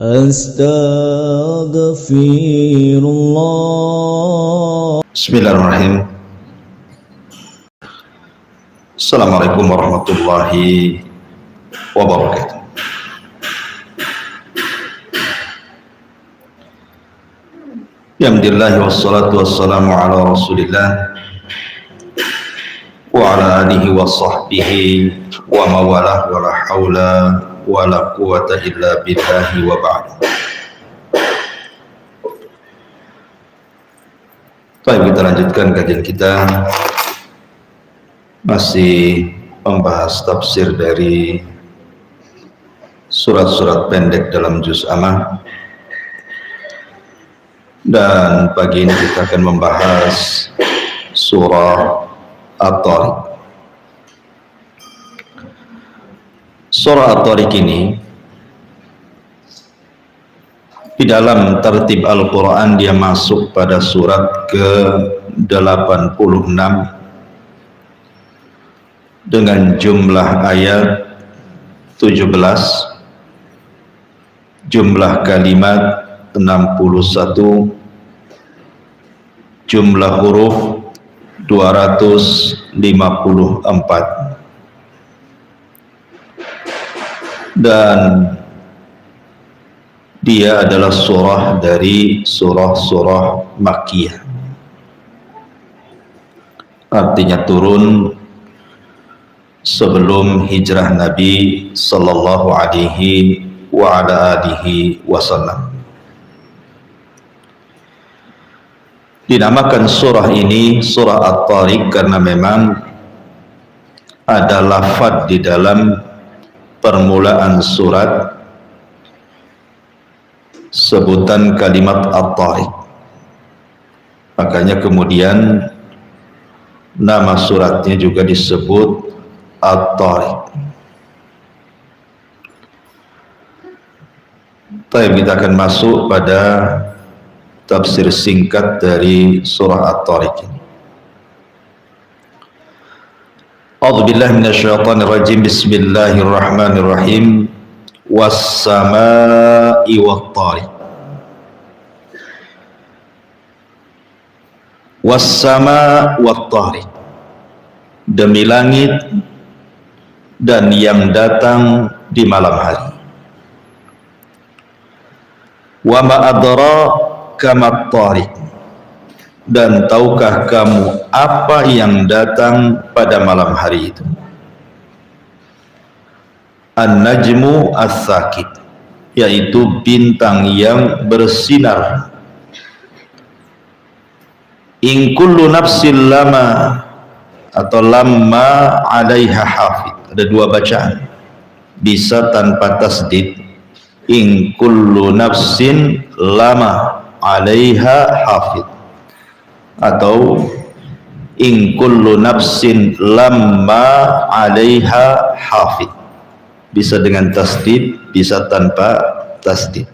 Astaghfirullah. Bismillahirrahmanirrahim. Assalamualaikum warahmatullahi wabarakatuh. Alhamdulillah wassalatu wassalamu ala rasulillah wa ala alihi wa sahbihi wa mawalah wa la hawla wa la quwata illa billahi wa ba'd. Baik, kita lanjutkan kajian kita, masih membahas tafsir dari surat-surat pendek dalam juz Amma. Dan pagi ini kita akan membahas surah At-Tariq. Surah At-Tariq ini di dalam tertib Al-Quran dia masuk pada surat ke-86 dengan jumlah ayat 17, jumlah kalimat 61, jumlah huruf 254, dan dia adalah surah dari surah-surah Makkiyah, artinya turun sebelum hijrah Nabi sallallahu alaihi wa ala alihi wasallam. Dinamakan surah ini surah At-Tariq karena memang ada lafaz di dalam permulaan surat sebutan kalimat At-Tariq. Makanya kemudian nama suratnya juga disebut At-Tariq. Kita akan masuk pada tafsir singkat dari surah At-Tariq ini. A'udzubillahi minasyaitonir rajim. Bismillahirrahmanirrahim. Was-samaa'i wat-tariq. Was-samaa' wat-tariq. Demi langit dan yang datang di malam hari. Wa ma adraka mat-tariq. Dan tahukah kamu apa yang datang pada malam hari itu? An-najmu as-sakit, yaitu bintang yang bersinar. In kullu nafsin lama atau lamma 'alaiha hafid. Ada dua bacaan, bisa tanpa tasdid. In kullu nafsin lama 'alaiha hafid, atau in kullu nafsin lamma 'alaiha hafid. Bisa dengan tasdid, bisa tanpa tasdid.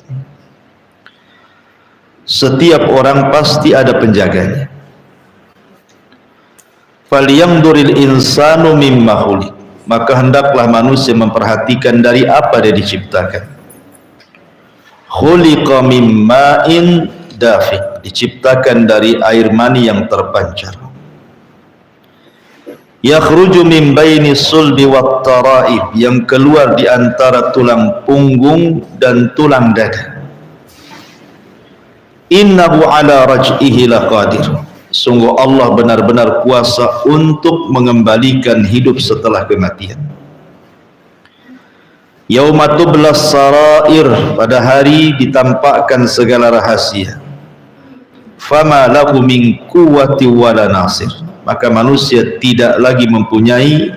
Setiap orang pasti ada penjaganya. Falyanzuril insanu mimma khuliq. Maka hendaklah manusia memperhatikan dari apa dia diciptakan. Khuliqa min ma'in dafiq. Diciptakan dari air mani yang terpancar. Yakhruju min baini sulbi wat tara'ib, yang keluar di antara tulang punggung dan tulang dada. Innahu ala raj'ihi laqadir. Sungguh Allah benar-benar kuasa untuk mengembalikan hidup setelah kematian. Yauma tublas sarair, pada hari ditampakkan segala rahasia. Fama lahu min quwwati wala nasir. Maka manusia tidak lagi mempunyai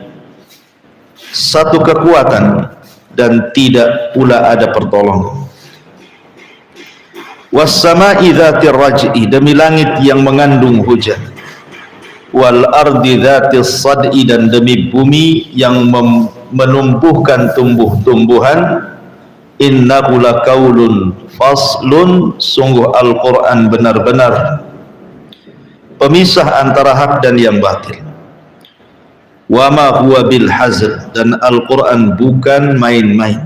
satu kekuatan dan tidak pula ada pertolongan. Was-samaa'i dzatir raj'i, demi langit yang mengandung hujan. Wal ardi dzatis sad'i, dan demi bumi yang menumbuhkan tumbuh-tumbuhan. Innahu laqaulun faslun, sungguh Al-Quran benar-benar pemisah antara hak dan yang batil. Wa ma huwa bil hazl, dan Al-Quran bukan main-main.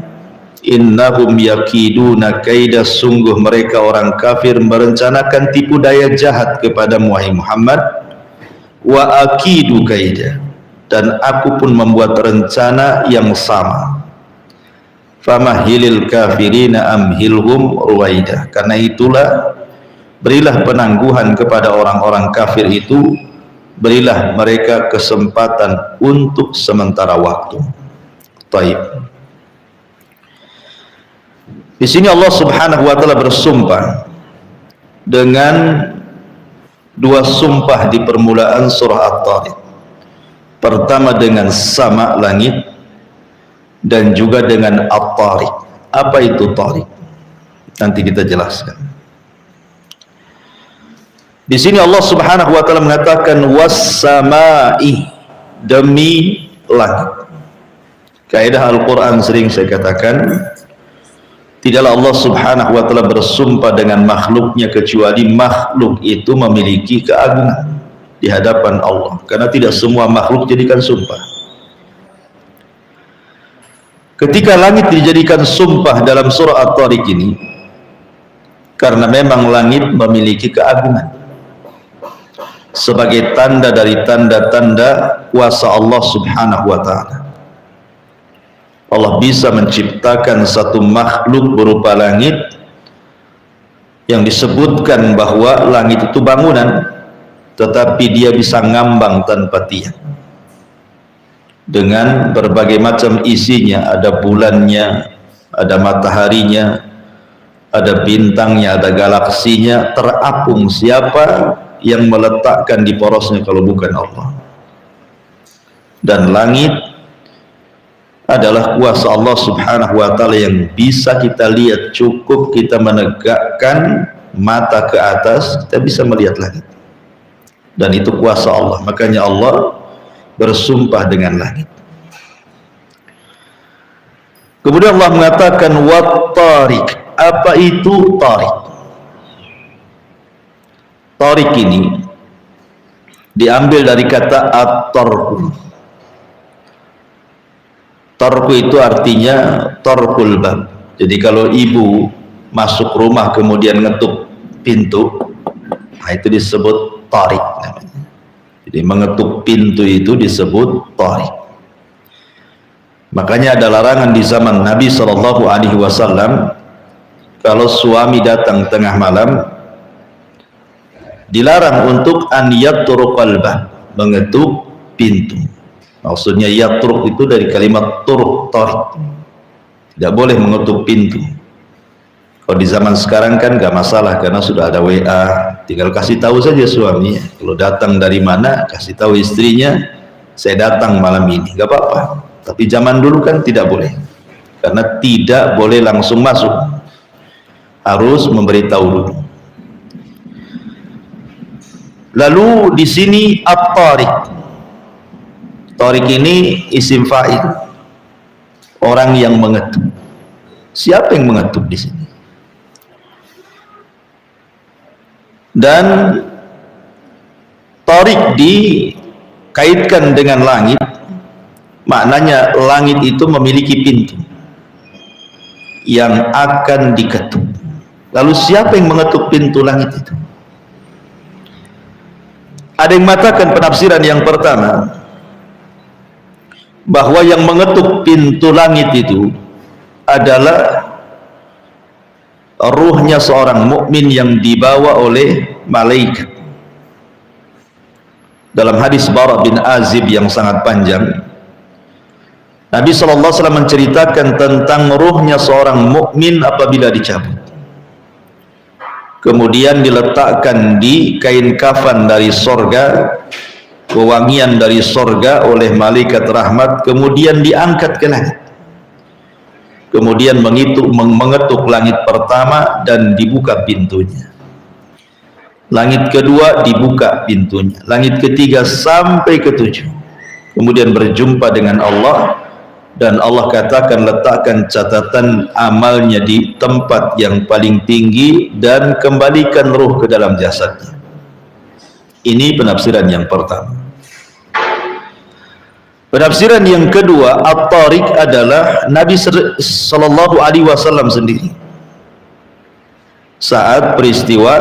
innahum yakiduna kaida, sungguh mereka orang kafir merencanakan tipu daya jahat kepada Wahai Muhammad. Wa akidu kaida, dan aku pun membuat rencana yang sama. Famahilil kafirina amhilhum ruwaida, karena itulah berilah penangguhan kepada orang-orang kafir itu, berilah mereka kesempatan untuk sementara waktu. Taib. Di sini Allah Subhanahu wa taala bersumpah dengan dua sumpah di permulaan surah At-Tariq. Pertama dengan sama langit dan juga dengan At-Tariq. Apa itu Tariq? Nanti kita jelaskan. Di sini Allah Subhanahu wa taala mengatakan was-samai, demi langit. Kaidah Al-Qur'an sering saya katakan, tidaklah Allah Subhanahu wa taala bersumpah dengan makhluknya kecuali makhluk itu memiliki keagungan di hadapan Allah, karena tidak semua makhluk jadikan sumpah. Ketika langit dijadikan sumpah dalam surah At-Tariq ini, karena memang langit memiliki keagungan sebagai tanda dari tanda-tanda kuasa Allah Subhanahu wa taala. Allah bisa menciptakan satu makhluk berupa langit yang disebutkan bahwa langit itu bangunan, tetapi dia bisa ngambang tanpa tiang dengan berbagai macam isinya. Ada bulannya, ada mataharinya, ada bintangnya, ada galaksinya. Terapung, siapa yang meletakkan di porosnya kalau bukan Allah? Dan langit adalah kuasa Allah Subhanahu wa taala yang bisa kita lihat. Cukup kita menegakkan mata ke atas, kita bisa melihat langit, dan itu kuasa Allah. Makanya Allah bersumpah dengan langit. Kemudian Allah mengatakan wat-tariq. Apa itu tariq? Tariq ini diambil dari kata at-tarku. Tarku itu artinya tarkul bab. Jadi kalau ibu masuk rumah kemudian ngetuk pintu, nah itu disebut tarik namanya. Jadi mengetuk pintu itu disebut tarik. Makanya ada larangan di zaman Nabi SAW, kalau suami datang tengah malam, dilarang untuk an yatrukal bab, mengetuk pintu. Maksudnya yatruk itu dari kalimat turuk, tarik. Tidak boleh mengetuk pintu. Kalau di zaman sekarang kan gak masalah, karena sudah ada WA, tinggal kasih tahu saja suaminya. Kalau datang dari mana, kasih tahu istrinya, saya datang malam ini, gak apa-apa. Tapi zaman dulu kan tidak boleh, karena tidak boleh langsung masuk, harus memberitahu dulu. Lalu di sini at-tariq. Tariq ini isim fa'il, orang yang mengetuk. Siapa yang mengetuk di sini? Dan tariq dikaitkan dengan langit, maknanya langit itu memiliki pintu yang akan diketuk. Lalu siapa yang mengetuk pintu langit itu? Ada yang mengatakan penafsiran yang pertama, bahwa yang mengetuk pintu langit itu adalah ruhnya seorang mukmin yang dibawa oleh malaikat. Dalam hadis Bara bin Azib yang sangat panjang, Nabi SAW menceritakan tentang ruhnya seorang mukmin apabila dicabut, kemudian diletakkan di kain kafan dari sorga, wewangian dari sorga oleh malaikat rahmat, kemudian diangkat ke langit, kemudian mengetuk langit pertama dan dibuka pintunya, langit kedua dibuka pintunya, langit ketiga sampai ketujuh, kemudian berjumpa dengan Allah, dan Allah katakan letakkan catatan amalnya di tempat yang paling tinggi dan kembalikan ruh ke dalam jasadnya. Ini penafsiran yang pertama. Penafsiran yang kedua, at-tariq adalah Nabi sallallahu alaihi wasallam sendiri saat peristiwa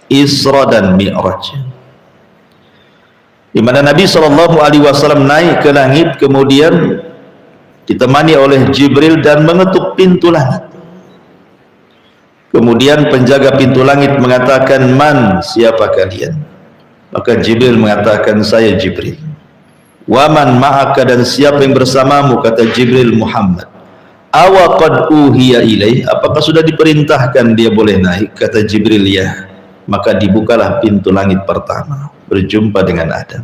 Isra dan Mi'raj, di mana Nabi sallallahu alaihi wasallam naik ke langit, kemudian ditemani oleh Jibril dan mengetuk pintu langit. Kemudian penjaga pintu langit mengatakan, "Man, siapa kalian?" Maka Jibril mengatakan, "Saya Jibril." "Waman ma'aka, dan siapa yang bersamamu?" Kata Jibril, "Muhammad." "Awa qad uhiya ilaih, apakah sudah diperintahkan dia boleh naik?" Kata Jibril, "Ya." Maka dibukalah pintu langit pertama, berjumpa dengan Adam.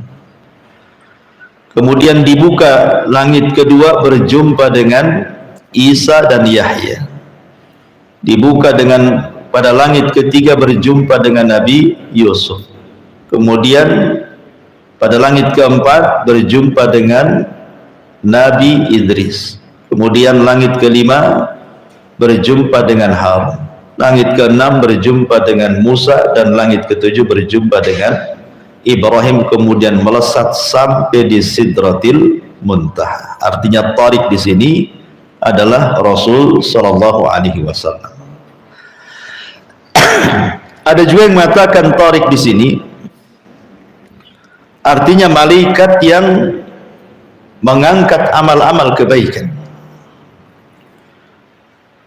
Kemudian dibuka langit kedua, berjumpa dengan Isa dan Yahya. Dibuka dengan pada langit ketiga, berjumpa dengan Nabi Yusuf. Kemudian pada langit keempat berjumpa dengan Nabi Idris. Kemudian langit kelima berjumpa dengan Harun. Langit keenam berjumpa dengan Musa, dan langit ketujuh berjumpa dengan Ibrahim. Kemudian melesat sampai di Sidratil Muntaha. Artinya tariq di sini adalah Rasul sallallahu alaihi wasallam. Ada juga yang mengatakan tariq di sini artinya malaikat yang mengangkat amal-amal kebaikan,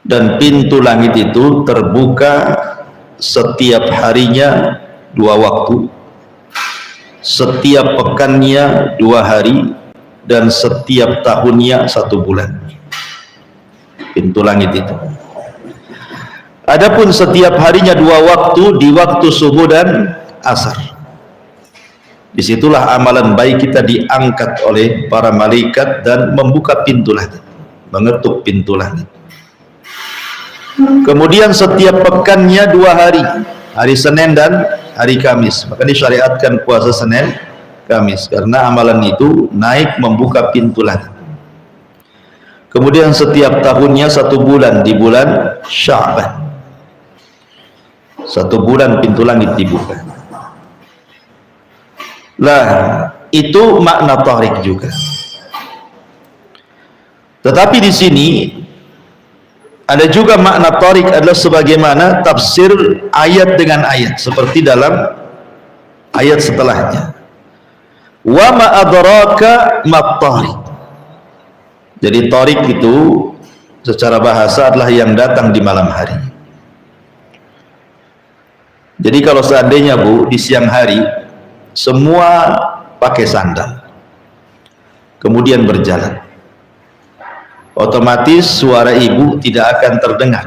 dan pintu langit itu terbuka setiap harinya 2 waktu, setiap pekannya 2 hari, dan setiap tahunnya 1 bulan. Pintu langit itu. Adapun setiap harinya 2 waktu, di waktu subuh dan asar. Disitulah amalan baik kita diangkat oleh para malaikat dan membuka pintu langit, mengetuk pintu langit. Kemudian setiap pekannya 2 hari, hari Senin dan hari Kamis. Maka disyariatkan puasa Senin Kamis karena amalan itu naik membuka pintu langit. Kemudian setiap tahunnya 1 bulan, di bulan Sya'ban 1 bulan pintu langit dibuka. Lah, itu makna tariq juga. Tetapi di sini ada juga makna tariq adalah sebagaimana tafsir ayat dengan ayat, seperti dalam ayat setelahnya. Wa ma adraka mat tariq. Jadi tariq itu secara bahasa adalah yang datang di malam hari. Jadi kalau seandainya Bu, di siang hari semua pakai sandal, kemudian berjalan, otomatis suara ibu tidak akan terdengar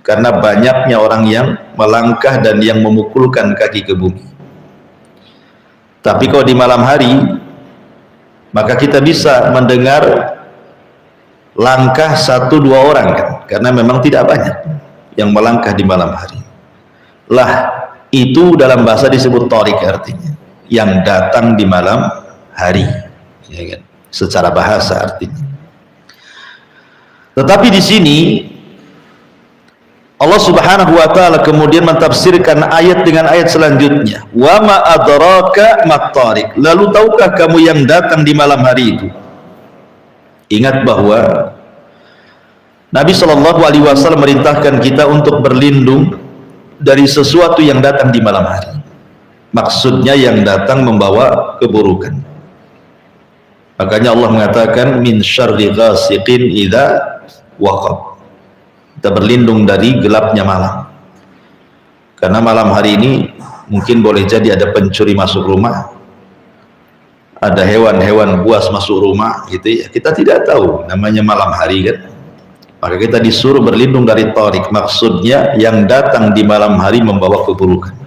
karena banyaknya orang yang melangkah dan yang memukulkan kaki ke bumi. Tapi kalau di malam hari, maka kita bisa mendengar langkah 1-2 orang kan, karena memang tidak banyak yang melangkah di malam hari. Lah, itu dalam bahasa disebut tariq, artinya yang datang di malam hari, ya kan? Secara bahasa artinya. Tetapi di sini Allah Subhanahu wa taala kemudian mentafsirkan ayat dengan ayat selanjutnya. Wa ma adraka mat tariq. Lalu tahukah kamu yang datang di malam hari itu? Ingat bahwa Nabi sallallahu alaihi wasallam merintahkan kita untuk berlindung dari sesuatu yang datang di malam hari. Maksudnya yang datang membawa keburukan. Makanya Allah mengatakan min syarri ghasiqin idza waqab. Kita berlindung dari gelapnya malam. Karena malam hari ini mungkin boleh jadi ada pencuri masuk rumah, ada hewan-hewan buas masuk rumah gitu ya. Kita tidak tahu, namanya malam hari kan. Maka kita disuruh berlindung dari tariq. Maksudnya yang datang di malam hari membawa keburukan.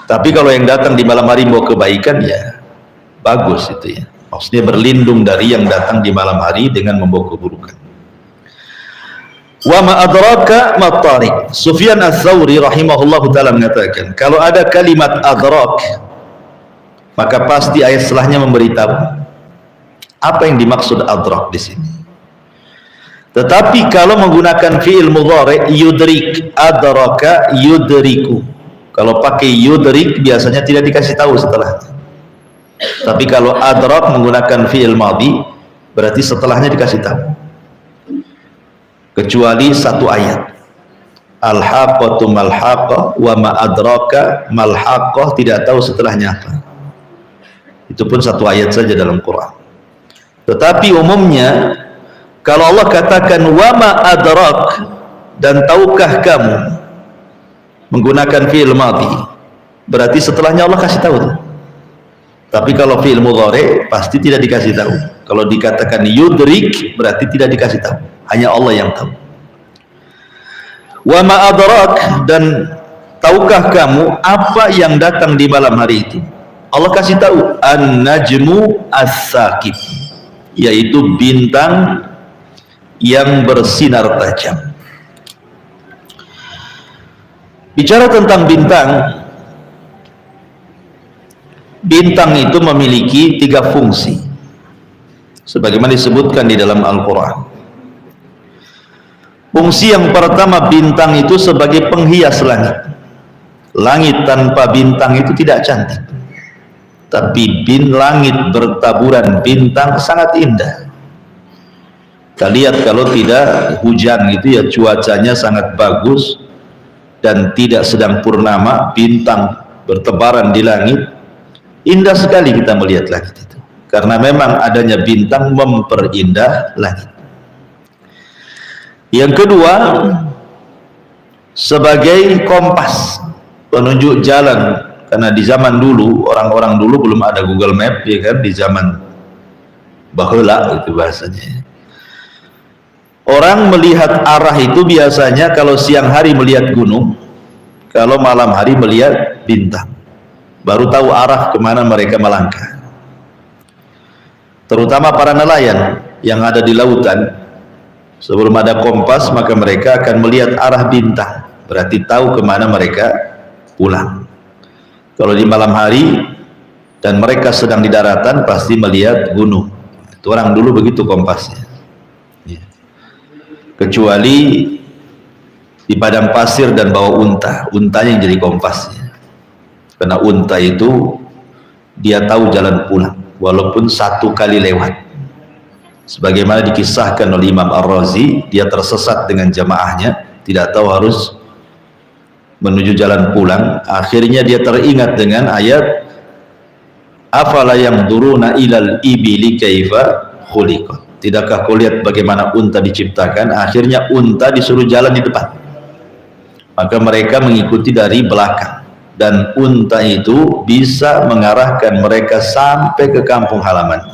Tapi kalau yang datang di malam hari membawa kebaikan, ya bagus itu ya. Maksudnya berlindung dari yang datang di malam hari dengan membawa keburukan. Wa ma adraka mat tariq. Sufyan Ats-Tsauri rahimahullahu taala mengatakan, kalau ada kalimat adrak, maka pasti ayat setelahnya memberitahu apa yang dimaksud adrak di sini. Tetapi kalau menggunakan fi'il mudhari' yudrik, adraka yudriku. Kalau pakai yudrik biasanya tidak dikasih tahu setelahnya. Tapi kalau adrak menggunakan fi'il madhi, berarti setelahnya dikasih tahu. Kecuali satu ayat, al-haqqatu mal-haqqah wa ma adraka mal-haqqah, tidak tahu setelahnya apa. Itu pun satu ayat saja dalam Quran. Tetapi umumnya kalau Allah katakan wa ma adrak, dan tahukah kamu, menggunakan fi'il madhi, berarti setelahnya Allah kasih tahu. Tapi kalau fi'il mudhari pasti tidak dikasih tahu. Kalau dikatakan yudrik berarti tidak dikasih tahu, hanya Allah yang tahu. Wa ma adrak, dan tahukah kamu apa yang datang di malam hari itu? Allah kasih tahu, an-najmu as-saqib, yaitu bintang yang bersinar tajam. Bicara tentang bintang, bintang itu memiliki 3 fungsi sebagaimana disebutkan di dalam Al-Quran. Fungsi yang pertama, bintang itu sebagai penghias langit. Langit tanpa bintang itu tidak cantik, tapi langit bertaburan bintang sangat indah. Kita lihat kalau tidak hujan itu ya cuacanya sangat bagus dan tidak sedang purnama, bintang bertebaran di langit, indah sekali kita melihat langit itu, karena memang adanya bintang memperindah langit. Yang kedua, sebagai kompas, penunjuk jalan, karena di zaman dulu, orang-orang dulu belum ada Google Map, ya kan, di zaman baheula itu bahasanya. Orang melihat arah itu biasanya kalau siang hari melihat gunung, kalau malam hari melihat bintang, baru tahu arah kemana mereka melangkah. Terutama para nelayan yang ada di lautan, sebelum ada kompas maka mereka akan melihat arah bintang, berarti tahu kemana mereka pulang. Kalau di malam hari dan mereka sedang di daratan pasti melihat gunung. Itu orang dulu begitu kompasnya. Kecuali di padang pasir dan bawa unta, untanya yang jadi kompasnya, karena unta itu dia tahu jalan pulang walaupun 1 kali lewat. Sebagaimana dikisahkan oleh Imam Ar-Razi, dia tersesat dengan jamaahnya, tidak tahu harus menuju jalan pulang. Akhirnya dia teringat dengan ayat afala yanzuruna ilal ibili kaifa khuliqat. Tidakkah kau lihat bagaimana unta diciptakan? Akhirnya unta disuruh jalan di depan, maka mereka mengikuti dari belakang, dan unta itu bisa mengarahkan mereka sampai ke kampung halaman.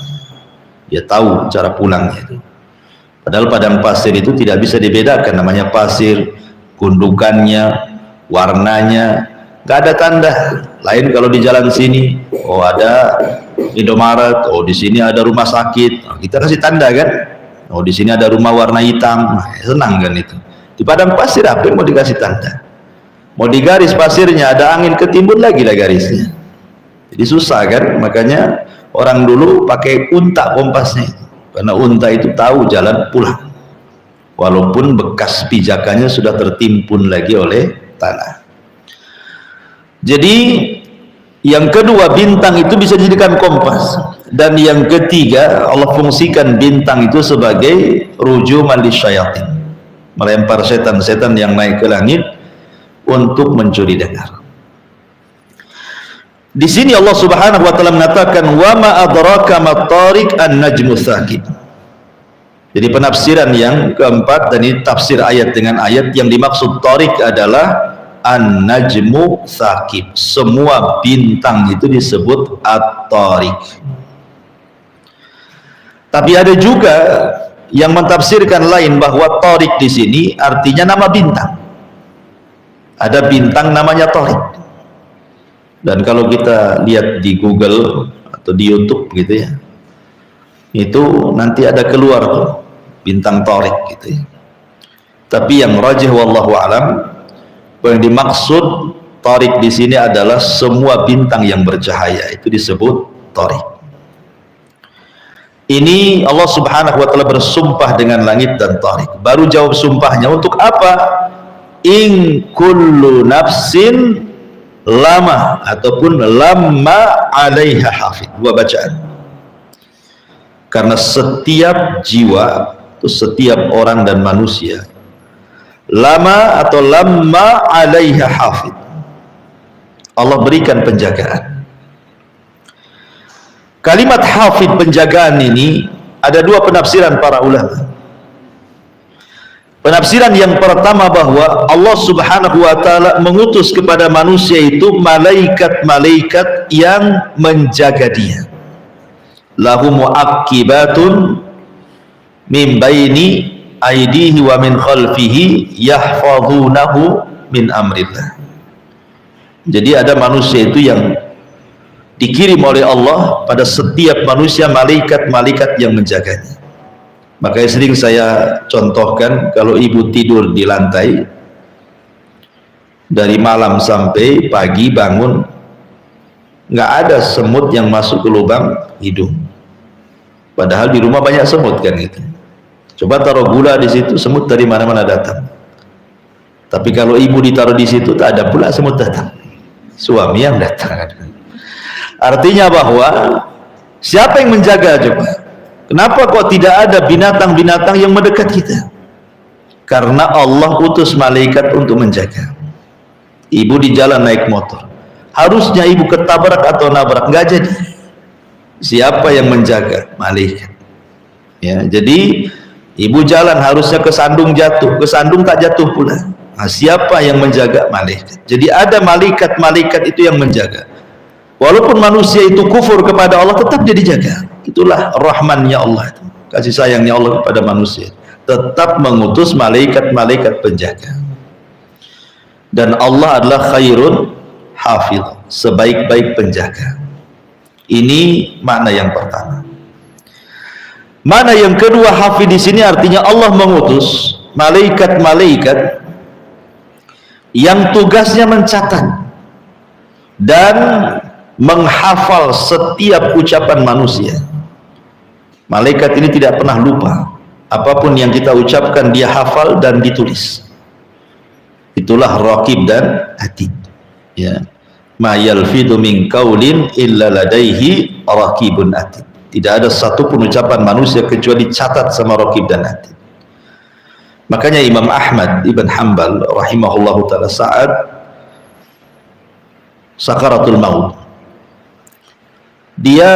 Dia tahu cara pulangnya itu. Padahal padang pasir itu tidak bisa dibedakan, namanya pasir, gundukannya, warnanya, nggak ada tanda. Lain kalau di jalan sini, oh ada Indomaret, oh di sini ada rumah sakit, oh, kita kasih tanda kan, oh di sini ada rumah warna hitam, nah, senang kan itu. Di padang pasir apa yang mau dikasih tanda? Mau digaris pasirnya, ada angin ketimbun lagi lah garisnya, jadi susah kan. Makanya orang dulu pakai unta kompasnya, karena unta itu tahu jalan pulang walaupun bekas pijakannya sudah tertimbun lagi oleh tanah. Jadi yang kedua, bintang itu bisa dijadikan kompas. Dan yang ketiga, Allah fungsikan bintang itu sebagai rujuman lisyayatin, melempar setan-setan yang naik ke langit untuk mencuri dengar. Di sini Allah Subhanahu wa taala mengatakan wa ma adraka mat-tariq an-najmu tsaqib. Jadi penafsiran yang keempat, dan ini tafsir ayat dengan ayat, yang dimaksud tariq adalah an-najmu tsaqib. Semua bintang itu disebut at-tariq. Tapi ada juga yang mentafsirkan lain bahwa tariq di sini artinya nama bintang. Ada bintang namanya tariq. Dan kalau kita lihat di Google atau di YouTube gitu ya, itu nanti ada keluar tuh bintang tariq gitu ya. Tapi yang rajih wallahu alam, yang dimaksud tariq di sini adalah semua bintang yang bercahaya, itu disebut tariq. Ini Allah Subhanahu wa taala bersumpah dengan langit dan tariq. Baru jawab sumpahnya untuk apa? In kullu nafsin lama ataupun lamma 'alaiha hafid, dua bacaan. Karena setiap jiwa, setiap orang dan manusia, lama atau lamma 'alaiha hafid, Allah berikan penjagaan. Kalimat hafid, penjagaan ini ada dua penafsiran para ulama. Penafsiran yang pertama bahwa Allah Subhanahu wa taala mengutus kepada manusia itu malaikat-malaikat yang menjaga dia. Lahu mu'aqibatun min baini aidihi wa min khalfihi yahfazunahu min amrillah. Jadi ada manusia itu yang dikirim oleh Allah pada setiap manusia malaikat-malaikat yang menjaganya. Makanya sering saya contohkan, kalau ibu tidur di lantai dari malam sampai pagi bangun, nggak ada semut yang masuk ke lubang hidung. Padahal di rumah banyak semut kan gitu. Coba taruh gula di situ, semut dari mana-mana datang. Tapi kalau ibu ditaruh di situ, tak ada pula semut datang. Suami yang datang. Artinya bahwa siapa yang menjaga coba? Kenapa kok tidak ada binatang-binatang yang mendekat kita? Karena Allah utus malaikat untuk menjaga. Ibu di jalan naik motor, harusnya ibu ketabrak atau nabrak, nggak jadi. Siapa yang menjaga? Malaikat. Ya, jadi ibu jalan harusnya kesandung jatuh, kesandung tak jatuh pula. Nah, siapa yang menjaga? Malaikat. Jadi ada malaikat-malaikat itu yang menjaga. Walaupun manusia itu kufur kepada Allah, tetap dia dijaga. Itulah rahmannya Allah itu, kasih sayangnya Allah kepada manusia, tetap mengutus malaikat-malaikat penjaga. Dan Allah adalah khairun hafidh, sebaik-baik penjaga. Ini makna yang pertama. Makna yang kedua, hafidh di sini artinya Allah mengutus malaikat-malaikat yang tugasnya mencatat dan menghafal setiap ucapan manusia. Malaikat ini tidak pernah lupa, apapun yang kita ucapkan dia hafal dan ditulis. Itulah raqib dan atid. Ya, ma yalfidu min qaulin illa ladaihi raqibun atid. Tidak ada satu pun ucapan manusia kecuali dicatat sama raqib dan atid. Makanya Imam Ahmad ibn Hanbal rahimahullahu taala saat sakaratul maut, dia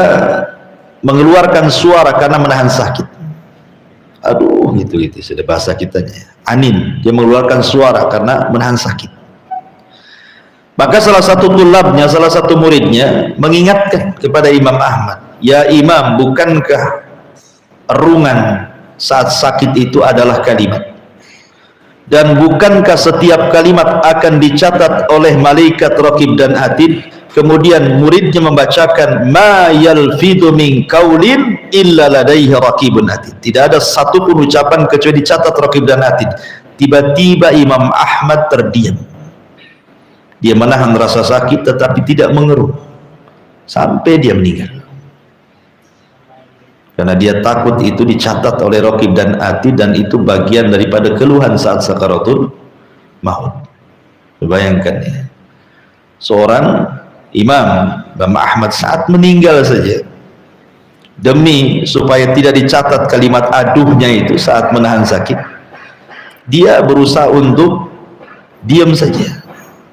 mengeluarkan suara karena menahan sakit. Aduh, gitu sudah bahasa kitanya, anin. Dia mengeluarkan suara karena menahan sakit. Maka salah satu tulabnya, salah satu muridnya mengingatkan kepada Imam Ahmad, ya Imam, bukankah erungan saat sakit itu adalah kalimat? Dan bukankah setiap kalimat akan dicatat oleh malaikat raqib dan atid? Kemudian muridnya membacakan ma yalfidu min qaulin illa ladaihi raqibun atid. Tidak ada satu pun ucapan kecuali dicatat raqib dan atid. Tiba-tiba Imam Ahmad terdiam. Dia menahan rasa sakit tetapi tidak mengeluh sampai dia meninggal. Karena dia takut itu dicatat oleh raqib dan atid, dan itu bagian daripada keluhan saat sakaratul maut. Bayangkan ya, seorang Imam Ahmad saat meninggal saja, demi supaya tidak dicatat kalimat aduhnya itu saat menahan sakit, dia berusaha untuk diam saja,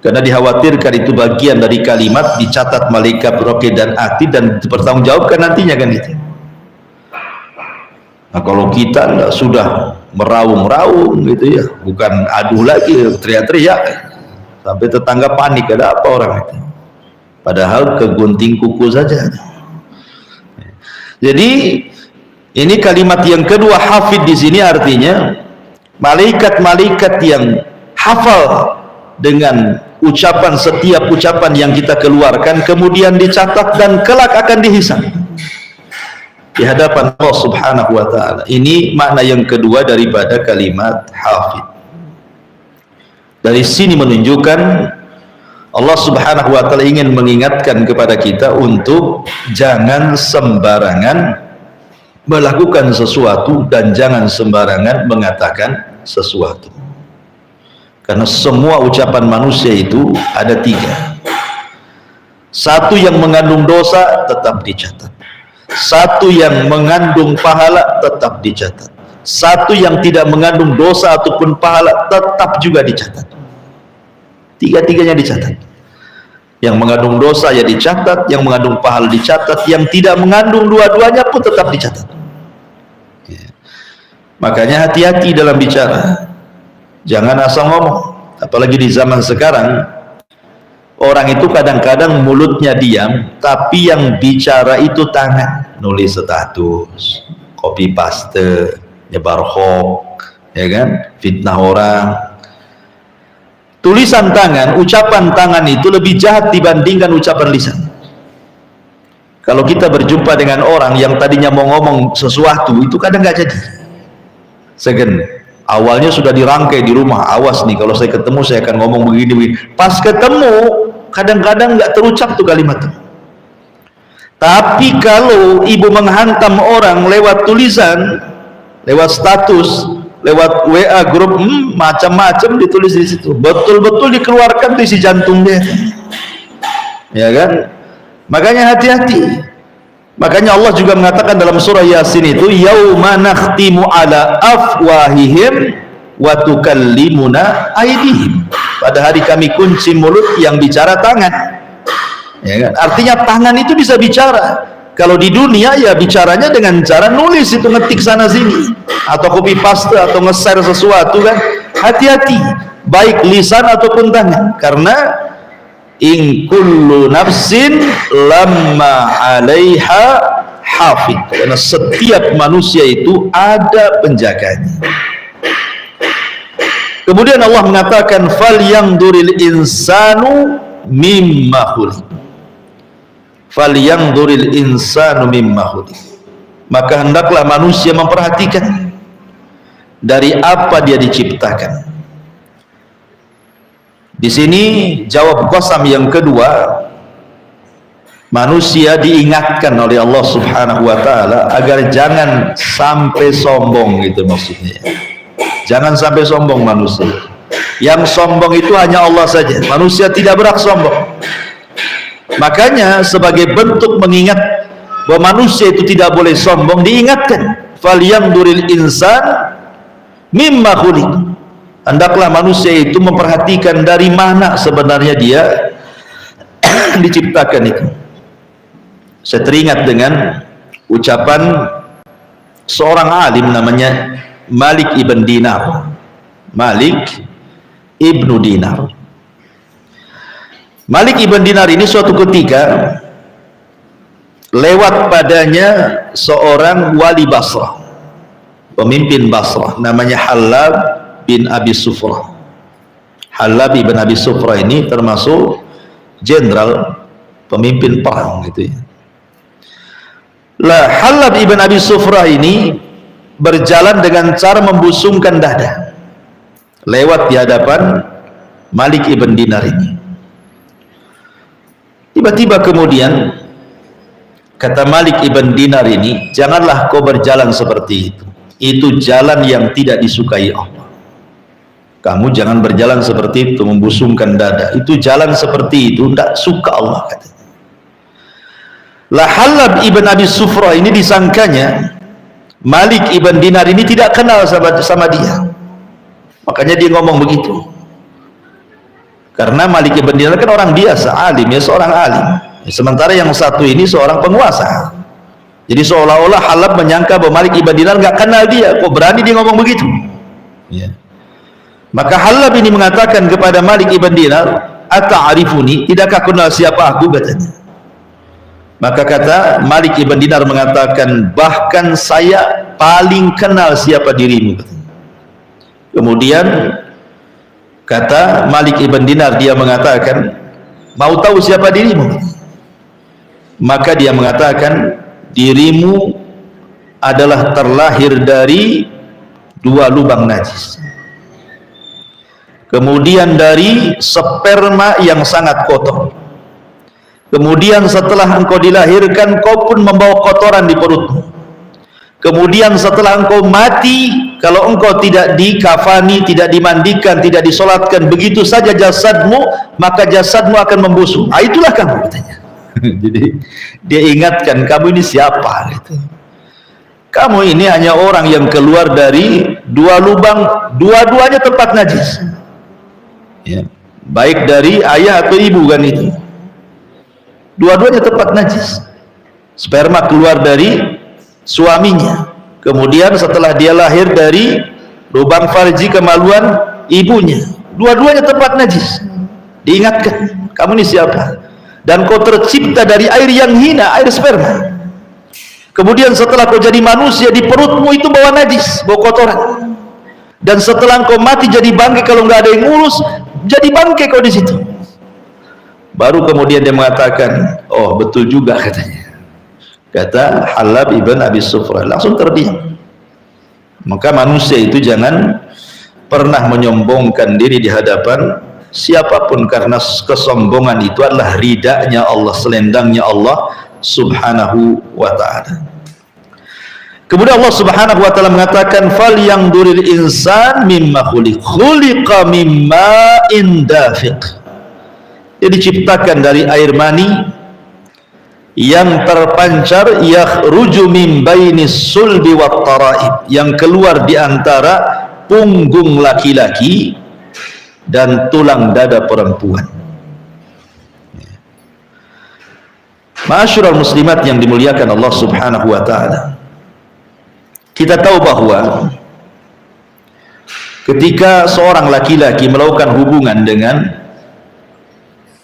karena dikhawatirkan itu bagian dari kalimat dicatat malaikat raqib dan atid dan dipertanggungjawabkan nantinya kan itu. Nah, kalau kita enggak sudah meraung-raung gitu ya, bukan aduh lagi, teriak-teriak sampai tetangga panik, ada apa orang itu, padahal kegunting kuku saja. Jadi ini kalimat yang kedua, hafid di sini artinya malaikat-malaikat yang hafal dengan ucapan, setiap ucapan yang kita keluarkan kemudian dicatat dan kelak akan dihisab di hadapan Allah Subhanahu wa taala. Ini makna yang kedua daripada kalimat hafid. Dari sini menunjukkan Allah Subhanahu wa taala ingin mengingatkan kepada kita untuk jangan sembarangan melakukan sesuatu dan jangan sembarangan mengatakan sesuatu. Karena semua ucapan manusia itu ada tiga. Satu yang mengandung dosa tetap dicatat, satu yang mengandung pahala tetap dicatat, satu yang tidak mengandung dosa ataupun pahala tetap juga dicatat. Tiga-tiganya dicatat. Yang mengandung dosa ya dicatat, yang mengandung pahala dicatat, yang tidak mengandung dua-duanya pun tetap dicatat. Makanya hati-hati dalam bicara, jangan asal ngomong. Apalagi di zaman sekarang, orang itu kadang-kadang mulutnya diam, tapi yang bicara itu tangan, nulis status, copy paste, nyebar hoax, ya kan, fitnah orang. Tulisan tangan, ucapan tangan itu lebih jahat dibandingkan ucapan lisan. Kalau kita berjumpa dengan orang yang tadinya mau ngomong sesuatu, itu kadang nggak jadi. Segen, awalnya sudah dirangkai di rumah, awas nih kalau saya ketemu saya akan ngomong begini. Pas ketemu, kadang-kadang nggak terucap tuh kalimat itu. Tapi kalau ibu menghantam orang lewat tulisan, lewat status, lewat WA grup, macam-macam ditulis di situ, betul-betul dikeluarkan isi jantung dia, ya kan? Makanya hati-hati. Makanya Allah juga mengatakan dalam surah Yasin itu, yauma nakhtimu ala afwahihim wa tukallimuna aydihim. Pada hari kami kunci mulut, yang bicara tangan, ya kan? Artinya tangan itu bisa bicara. Kalau di dunia ya bicaranya dengan cara nulis, itu ngetik sana sini atau copy paste atau nge-share sesuatu kan. Hati-hati, baik lisan ataupun tangan, karena in kullu nafsin lamma 'alaiha hafid, karena setiap manusia itu ada penjaganya. Kemudian Allah mengatakan falyanzuril insanu mimma khuliq, falyanzuril insanu mimma khuliq, maka hendaklah manusia memperhatikan dari apa dia diciptakan. Di sini jawab qasam yang kedua, manusia diingatkan oleh Allah Subhanahu wa taala agar jangan sampai sombong, gitu maksudnya. Jangan sampai sombong manusia. Yang sombong itu hanya Allah saja. Manusia tidak berhak sombong. Makanya sebagai bentuk mengingat bahwa manusia itu tidak boleh sombong, diingatkan falyanzuril insan mimma khuliq. Hendaklah manusia itu memperhatikan dari mana sebenarnya dia diciptakan itu. Saya teringat dengan ucapan seorang alim namanya Malik ibn Dinar. Malik ibnu Dinar. Malik ibn Dinar ini suatu ketika lewat padanya seorang wali Basrah, pemimpin Basrah, namanya Halab bin Abi Sufrah. Halab bin Abi Sufrah ini termasuk jenderal, pemimpin perang gitu ya. Lah Halab bin Abi Sufrah ini berjalan dengan cara membusungkan dada lewat di hadapan Malik ibn Dinar ini. Tiba-tiba kemudian kata Malik ibn Dinar ini, janganlah kau berjalan seperti itu. Itu jalan yang tidak disukai Allah. Kamu jangan berjalan seperti itu, membusungkan dada. Itu jalan seperti itu tidak suka Allah, katanya. Lah Halab ibn Abi Sufrah ini disangkanya Malik ibn Dinar ini tidak kenal sama dia. Makanya dia ngomong begitu. Karena Malik ibn Dinar kan orang biasa, alim, ya seorang alim. Sementara yang satu ini seorang penguasa. Jadi seolah-olah Halab menyangka bahwa Malik ibn Dinar nggak kenal dia. Kok berani dia ngomong begitu? Ya. Maka Halab ini mengatakan kepada Malik ibn Dinar, ata'arifuni, tidakkah kenal siapa aku, katanya. Maka kata Malik ibn Dinar mengatakan, bahkan saya paling kenal siapa dirimu, katanya. Kemudian kata Malik ibn Dinar, dia mengatakan, mau tahu siapa dirimu? Maka dia mengatakan, dirimu adalah terlahir dari dua lubang najis, kemudian dari sperma yang sangat kotor, kemudian setelah engkau dilahirkan kau pun membawa kotoran di perutmu, kemudian setelah engkau mati, kalau engkau tidak dikafani, tidak dimandikan, tidak disolatkan, begitu saja jasadmu, maka jasadmu akan membusuk. Itulah kamu, katanya. Jadi dia ingatkan, kamu ini siapa gitu. Kamu ini hanya orang yang keluar dari dua lubang, dua-duanya tempat najis ya. Baik dari ayah atau ibu kan itu, dua-duanya tempat najis. Sperma keluar dari suaminya, kemudian setelah dia lahir dari lubang farji kemaluan ibunya, dua-duanya tempat najis. Diingatkan, kamu ini siapa, dan kau tercipta dari air yang hina, air sperma. Kemudian setelah kau jadi manusia, di perutmu itu bawa najis, bawa kotoran. Dan setelah kau mati jadi bangkai, kalau nggak ada yang ngurus, jadi bangkai kau di situ. Baru kemudian dia mengatakan, oh betul juga katanya. Kata Halab ibn Abi Sufrah, langsung terdiam. Maka manusia itu jangan pernah menyombongkan diri di hadapan siapapun, karena kesombongan itu adalah ridanya Allah, selendangnya Allah subhanahu wa ta'ala. Kemudian Allah subhanahu wa ta'ala mengatakan, falyanzuril insan mimma khuliqa mimma indafiq. Dia diciptakan dari air mani yang terpancar, yakhruju min bainis sulbi wat taraib, yang keluar di antara punggung laki-laki dan tulang dada perempuan. Ma'asyiral muslimat yang dimuliakan Allah subhanahu wa ta'ala, kita tahu bahwa ketika seorang laki-laki melakukan hubungan dengan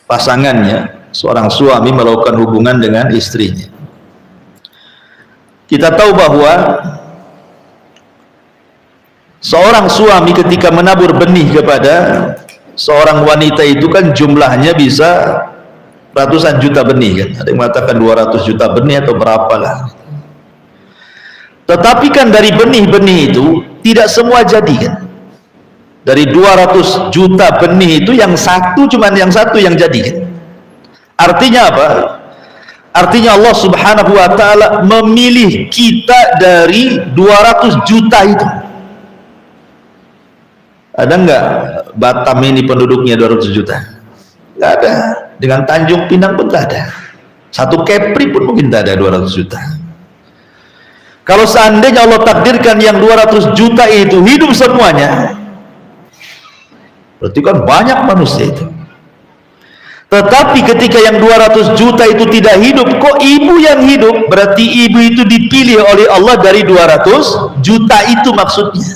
pasangannya, seorang suami melakukan hubungan dengan istrinya, kita tahu bahwa seorang suami ketika menabur benih kepada seorang wanita itu kan jumlahnya bisa ratusan juta benih kan, ada yang mengatakan 200 juta benih atau berapalah. Tetapi kan dari benih-benih itu tidak semua jadi kan. Dari 200 juta benih itu yang satu, cuman yang satu yang jadi kan. Artinya apa? Artinya Allah subhanahu wa ta'ala memilih kita dari 200 juta itu. Ada enggak Batam ini penduduknya 200 juta? Enggak ada. Dengan Tanjung Pinang pun tak ada. Satu Kepri pun mungkin tak ada 200 juta. Kalau seandainya Allah takdirkan yang 200 juta itu hidup semuanya, berarti kan banyak manusia itu. Tetapi ketika yang 200 juta itu tidak hidup, kok ibu yang hidup? Berarti ibu itu dipilih oleh Allah dari 200 juta itu maksudnya.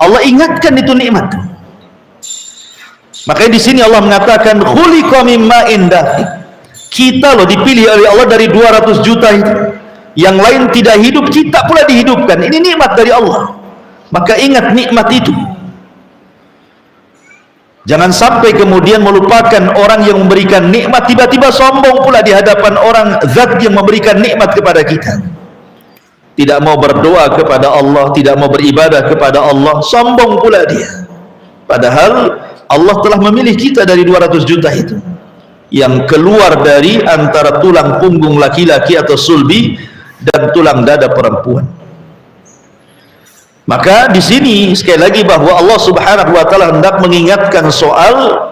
Allah ingatkan itu nikmat. Makanya di sini Allah mengatakan khuliqa mimma indafiq. Kita loh dipilih oleh Allah dari 200 juta itu. Yang lain tidak hidup, kita pula dihidupkan. Ini nikmat dari Allah. Maka ingat nikmat itu. Jangan sampai kemudian melupakan orang yang memberikan nikmat, tiba-tiba sombong pula di hadapan orang zat yang memberikan nikmat kepada kita. Tidak mau berdoa kepada Allah, tidak mau beribadah kepada Allah, sombong pula dia. Padahal Allah telah memilih kita dari 200 juta itu, yang keluar dari antara tulang punggung laki-laki atau sulbi dan tulang dada perempuan. Maka di sini sekali lagi bahwa Allah subhanahu wa ta'ala hendak mengingatkan soal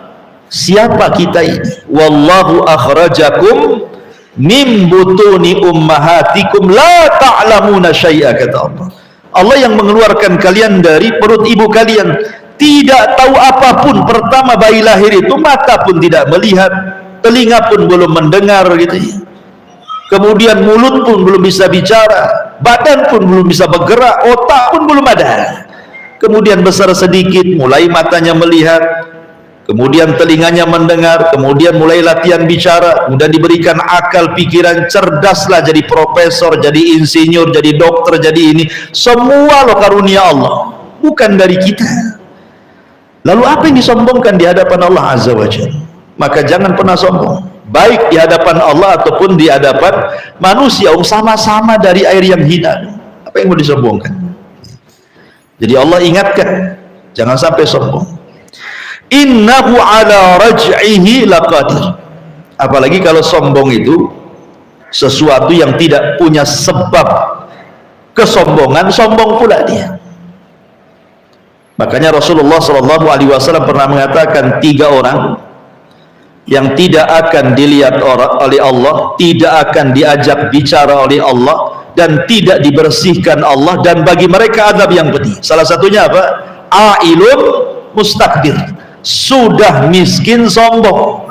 siapa kita ini. Wallahu akhrajakum min butuni ummahatikum la ta'lamuna syai'a, kata Allah. Allah yang mengeluarkan kalian dari perut ibu kalian, tidak tahu apapun. Pertama bayi lahir itu mata pun tidak melihat, telinga pun belum mendengar gitu ya. Kemudian mulut pun belum bisa bicara, badan pun belum bisa bergerak, otak pun belum ada. Kemudian besar sedikit mulai matanya melihat, kemudian telinganya mendengar, kemudian mulai latihan bicara, kemudian diberikan akal pikiran, cerdaslah jadi profesor, jadi insinyur, jadi dokter, jadi ini semua loh karunia Allah, bukan dari kita. Lalu apa yang disombongkan di hadapan Allah Azza wa Jalla? Maka jangan pernah sombong, baik di hadapan Allah ataupun di hadapan manusia. Sama-sama dari air yang hina, apa yang mau disombongkan? Jadi Allah ingatkan, jangan sampai sombong. Innahu ala raj'ihi laqadir. Apalagi kalau sombong itu sesuatu yang tidak punya sebab kesombongan, sombong pula dia. Makanya Rasulullah SAW pernah mengatakan 3 orang yang tidak akan dilihat oleh Allah, tidak akan diajak bicara oleh Allah, dan tidak dibersihkan Allah, dan bagi mereka azab yang pedih. Salah satunya apa? Ailun mustakbir, sudah miskin sombong.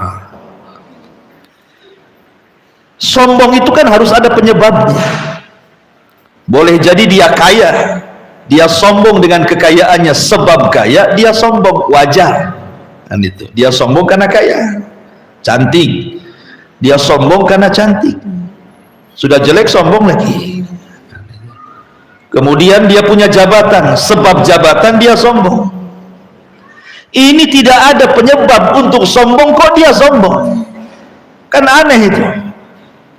Sombong itu kan harus ada penyebabnya. Boleh jadi dia kaya, dia sombong dengan kekayaannya, sebab kaya dia sombong, wajar kan itu. Dia sombong karena kaya. Cantik, dia sombong karena cantik. Sudah jelek sombong lagi. Kemudian dia punya jabatan, sebab jabatan dia sombong. Ini tidak ada penyebab untuk sombong, kok dia sombong? Kan aneh itu.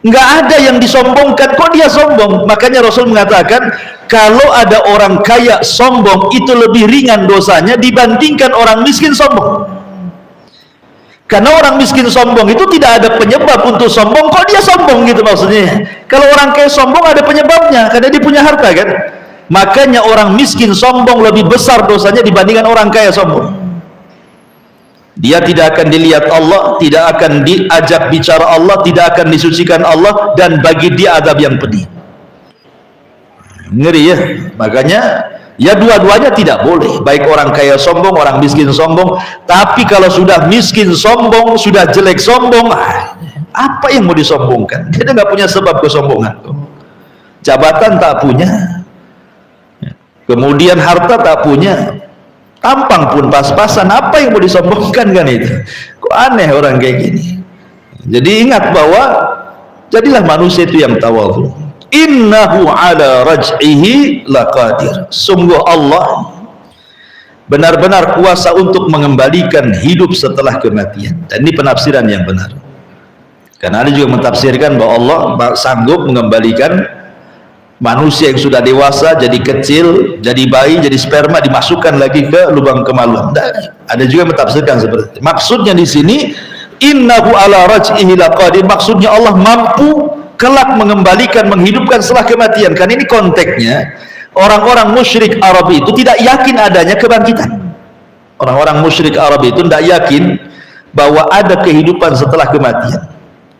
Nggak ada yang disombongkan, kok dia sombong? Makanya Rasul mengatakan, kalau ada orang kaya sombong, itu lebih ringan dosanya dibandingkan orang miskin sombong. Karena orang miskin sombong itu tidak ada penyebab untuk sombong, kok dia sombong gitu maksudnya. Kalau orang kaya sombong ada penyebabnya, karena dia punya harta kan. Makanya orang miskin sombong lebih besar dosanya dibandingkan orang kaya sombong. Dia tidak akan dilihat Allah, tidak akan diajak bicara Allah, tidak akan disucikan Allah, dan bagi dia azab yang pedih. Ngeri ya. Makanya ya dua-duanya tidak boleh, baik orang kaya sombong, orang miskin sombong. Tapi kalau sudah miskin sombong, sudah jelek sombong, apa yang mau disombongkan? Dia nggak punya sebab kesombongan. Jabatan tak punya, kemudian harta tak punya, tampang pun pas-pasan, apa yang mau disombongkan kan itu? Kok aneh orang kayak gini. Jadi ingat bahwa jadilah manusia itu yang tawadhu. Innahu ala raj'ihi laqadir. Sungguh Allah benar-benar kuasa untuk mengembalikan hidup setelah kematian. Dan ini penafsiran yang benar. Karena ada juga mentafsirkan bahwa Allah sanggup mengembalikan manusia yang sudah dewasa jadi kecil, jadi bayi, jadi sperma, dimasukkan lagi ke lubang kemaluan. Ada juga mentafsirkan seperti itu. Maksudnya di sini innahu ala raj'ihi laqadir, maksudnya Allah mampu kelak mengembalikan, menghidupkan setelah kematian. Kan ini konteksnya orang-orang musyrik Arab itu tidak yakin adanya kebangkitan. Orang-orang musyrik Arab itu tidak yakin bahwa ada kehidupan setelah kematian.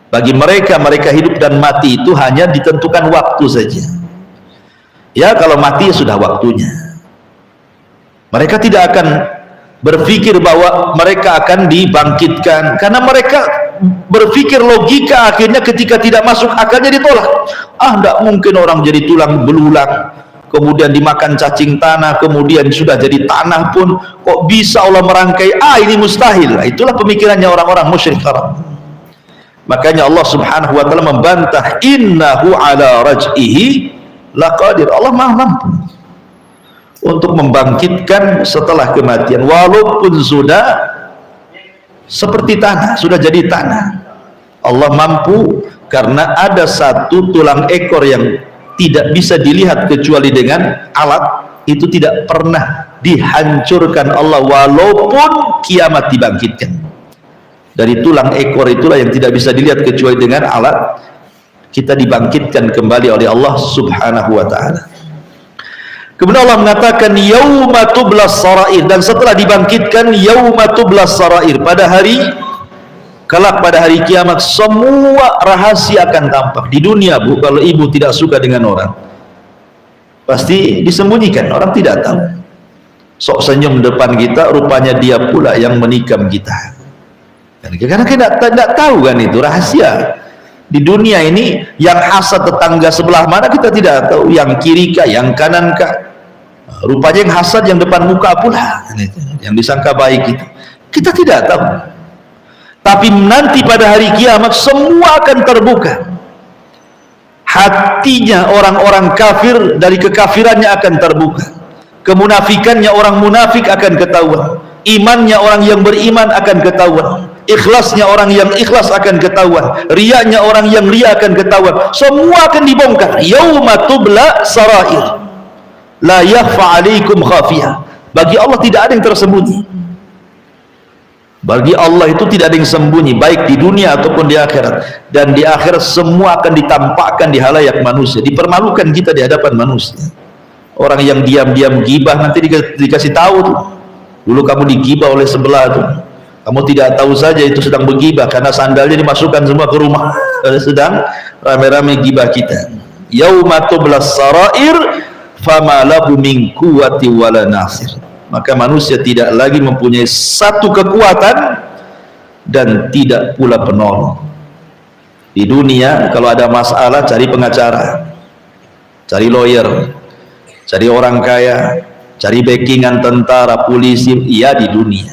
Bagi mereka, mereka hidup dan mati itu hanya ditentukan waktu saja. Ya, kalau mati sudah waktunya. Mereka tidak akan berpikir bahwa mereka akan dibangkitkan, karena mereka berpikir logika akhirnya ketika tidak masuk akalnya ditolak. Tidak mungkin orang jadi tulang belulang, kemudian dimakan cacing tanah, kemudian sudah jadi tanah pun kok bisa Allah merangkai. Ini mustahil. Itulah pemikirannya orang-orang musyrik Arab. Makanya Allah subhanahu wa ta'ala membantah, innahu ala raj'ihi laqadir. Allah maha mampu untuk membangkitkan setelah kematian, walaupun sudah seperti tanah, sudah jadi tanah. Allah mampu karena ada satu tulang ekor yang tidak bisa dilihat kecuali dengan alat, itu tidak pernah dihancurkan Allah walaupun kiamat dibangkitkan. Dari tulang ekor itulah yang tidak bisa dilihat kecuali dengan alat, kita dibangkitkan kembali oleh Allah subhanahu wa ta'ala. Kemudian Allah mengatakan yauma tublas sarair, dan setelah dibangkitkan yauma tublas sarair, pada hari kelak, pada hari kiamat, semua rahasia akan tampak. Di dunia Bu, kalau ibu tidak suka dengan orang pasti disembunyikan, orang tidak tahu. Sok senyum depan kita, rupanya dia pula yang menikam kita. Karena kita tidak tahu kan, itu rahasia. Di dunia ini yang hasad tetangga sebelah mana kita tidak tahu, yang kiri kah, yang kanan kah. Rupanya yang hasad yang depan muka pula, yang disangka baik itu kita tidak tahu. Tapi nanti pada hari kiamat semua akan terbuka. Hatinya orang-orang kafir dari kekafirannya akan terbuka, kemunafikannya orang munafik akan ketahuan, imannya orang yang beriman akan ketahuan, ikhlasnya orang yang ikhlas akan ketahuan, riyanya orang yang riya akan ketahuan. Semua akan dibongkar. Yauma tubla sarair la yakhfa alaikum khafiyah. Bagi Allah tidak ada yang tersembunyi. Bagi Allah itu tidak ada yang sembunyi, baik di dunia ataupun di akhirat. Dan di akhirat semua akan ditampakkan di halayak manusia, dipermalukan kita di hadapan manusia. Orang yang diam-diam gibah nanti dikasih tahu tuh, dulu kamu digibah oleh sebelah tuh, Kamu tidak tahu saja itu sedang bergibah karena sandalnya dimasukkan semua ke rumah. Sedang rame-rame gibah kita. Yauma tublas sarair fama lahu min quwwati wala nasir. Maka manusia tidak lagi mempunyai satu kekuatan dan tidak pula penolong. Di dunia kalau ada masalah cari pengacara, cari lawyer, cari orang kaya, cari backingan tentara, polisi. Iya di dunia.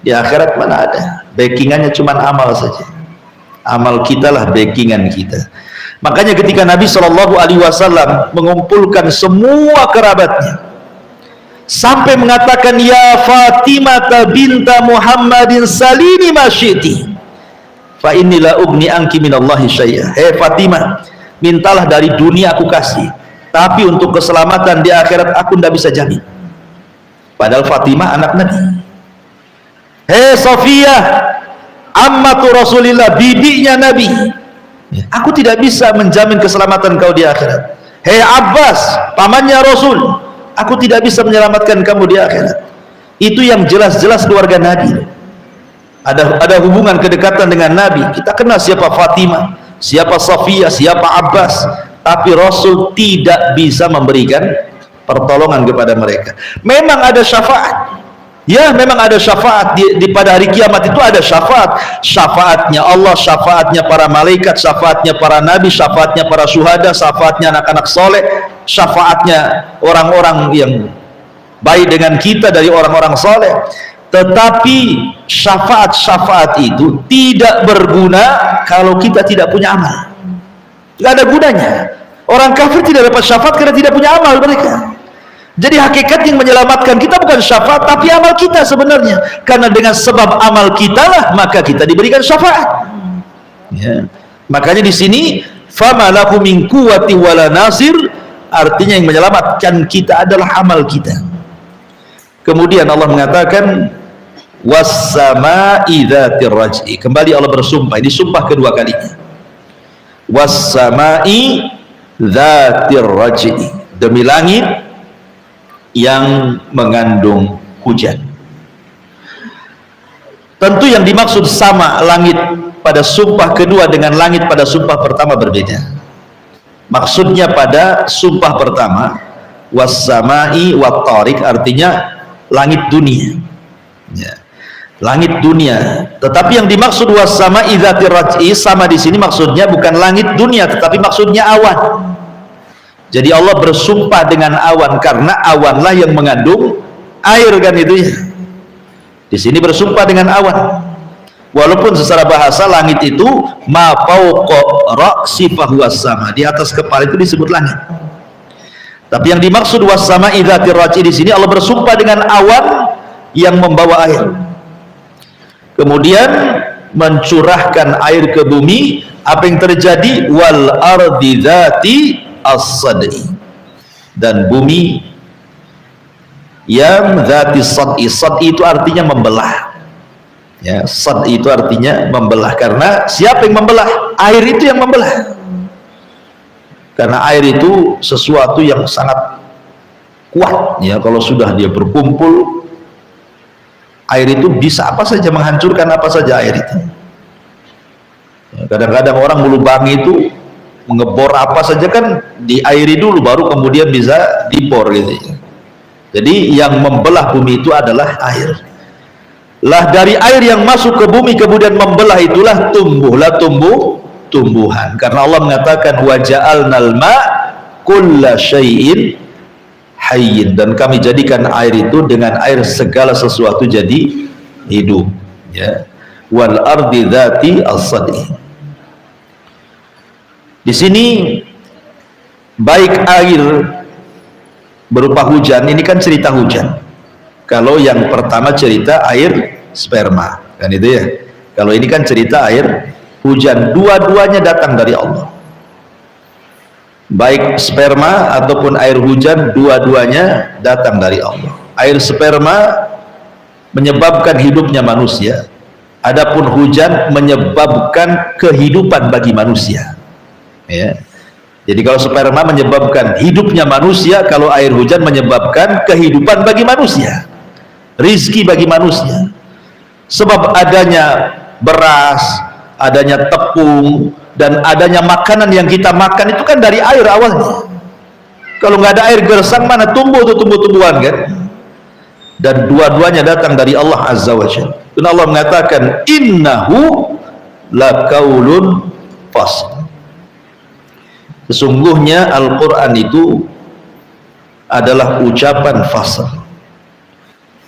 Di akhirat mana ada? Backingannya cuma amal saja. Amal kita lah backingan kita. Makanya ketika Nabi SAW mengumpulkan semua kerabatnya sampai mengatakan, ya Fatimah binta Muhammadin salini masyiti fa innila ugni anki minallahi syai'a. Hei Fatimah, mintalah dari dunia aku kasih, tapi untuk keselamatan di akhirat aku tidak bisa jamin. Padahal Fatimah anak Nabi. Hei Sofiyah, ammatu Rasulillah, bibinya Nabi, aku tidak bisa menjamin keselamatan kau di akhirat. Hei Abbas, pamannya Rasul, aku tidak bisa menyelamatkan kamu di akhirat. Itu yang jelas-jelas keluarga Nabi. Ada hubungan kedekatan dengan Nabi. Kita kenal siapa Fatimah, siapa Sofiyah, siapa Abbas, tapi Rasul tidak bisa memberikan pertolongan kepada mereka. Memang ada syafaat. Ya, memang ada syafaat di pada hari kiamat. Itu ada syafaat. Syafaatnya Allah, syafaatnya para malaikat, syafaatnya para nabi, syafaatnya para syuhada, syafaatnya anak-anak soleh, syafaatnya orang-orang yang baik dengan kita dari orang-orang soleh. Tetapi syafaat-syafaat itu tidak berguna kalau kita tidak punya amal. Tidak ada gunanya. Orang kafir tidak dapat syafaat karena tidak punya amal mereka. Jadi hakikat yang menyelamatkan kita bukan syafaat, tapi amal kita sebenarnya. Karena dengan sebab amal kita lah maka kita diberikan syafaat. Ya. Makanya di sini fama lahu min quwwati wala nasir, artinya yang menyelamatkan kita adalah amal kita. Kemudian Allah mengatakan was-sama'i dzatir raj'i. Kembali Allah bersumpah, ini sumpah kedua kalinya. Was-sama'i dzatir raj'i, demi langit yang mengandung hujan. Tentu yang dimaksud sama langit pada sumpah kedua dengan langit pada sumpah pertama berbeda. Maksudnya pada sumpah pertama was-sama'i wat-tariq, artinya langit dunia, ya, langit dunia. Tetapi yang dimaksud was-sama'i dzatir raj'i, sama di sini maksudnya bukan langit dunia tetapi maksudnya awan. Jadi Allah bersumpah dengan awan karena awanlah yang mengandung air, kan itu ya. Di sini bersumpah dengan awan. Walaupun secara bahasa langit itu ma fawqa ra'si fahuwas sama, di atas kepala itu disebut langit. Tapi yang dimaksud was-sama'i dzatir raj'i di sini Allah bersumpah dengan awan yang membawa air. Kemudian mencurahkan air ke bumi. Apa yang terjadi? Wal ardi dzati as-sad'i, dan bumi yang dzati sad'i. Sad'i itu artinya membelah. Ya, sad'i itu artinya membelah. Karena siapa yang membelah? Air itu yang membelah. Karena air itu sesuatu yang sangat kuat. Ya, kalau sudah dia berkumpul, air itu bisa apa saja menghancurkan apa saja air itu. Kadang-kadang orang melubangi itu mengebor apa saja kan diairi dulu baru kemudian bisa dibor gitu. Jadi yang membelah bumi itu adalah air. Lah dari air yang masuk ke bumi kemudian membelah itulah tumbuhan. Karena Allah mengatakan wa ja'alnal ma kulla syai'in hayyin, dan kami jadikan air itu dengan air segala sesuatu jadi hidup. Ya. Wal ardi dzati as-sad'i. Di sini baik air berupa hujan, ini kan cerita hujan. Kalau yang pertama cerita air sperma, kan itu ya. Kalau ini kan cerita air hujan, dua-duanya datang dari Allah. Baik sperma ataupun air hujan, dua-duanya datang dari Allah. Air sperma menyebabkan hidupnya manusia, adapun hujan menyebabkan kehidupan bagi manusia. Ya. Jadi kalau sperma menyebabkan hidupnya manusia, kalau air hujan menyebabkan kehidupan bagi manusia, rizki bagi manusia. Sebab adanya beras, adanya tepung, dan adanya makanan yang kita makan itu kan dari air awalnya. Kalau nggak ada air gersang, mana tumbuh tuh tumbuh-tumbuhan kan? Dan dua-duanya datang dari Allah Azza wa Jalla. Dan Allah mengatakan innahu laqaulun fasl. Sesungguhnya Al-Quran itu adalah ucapan fasl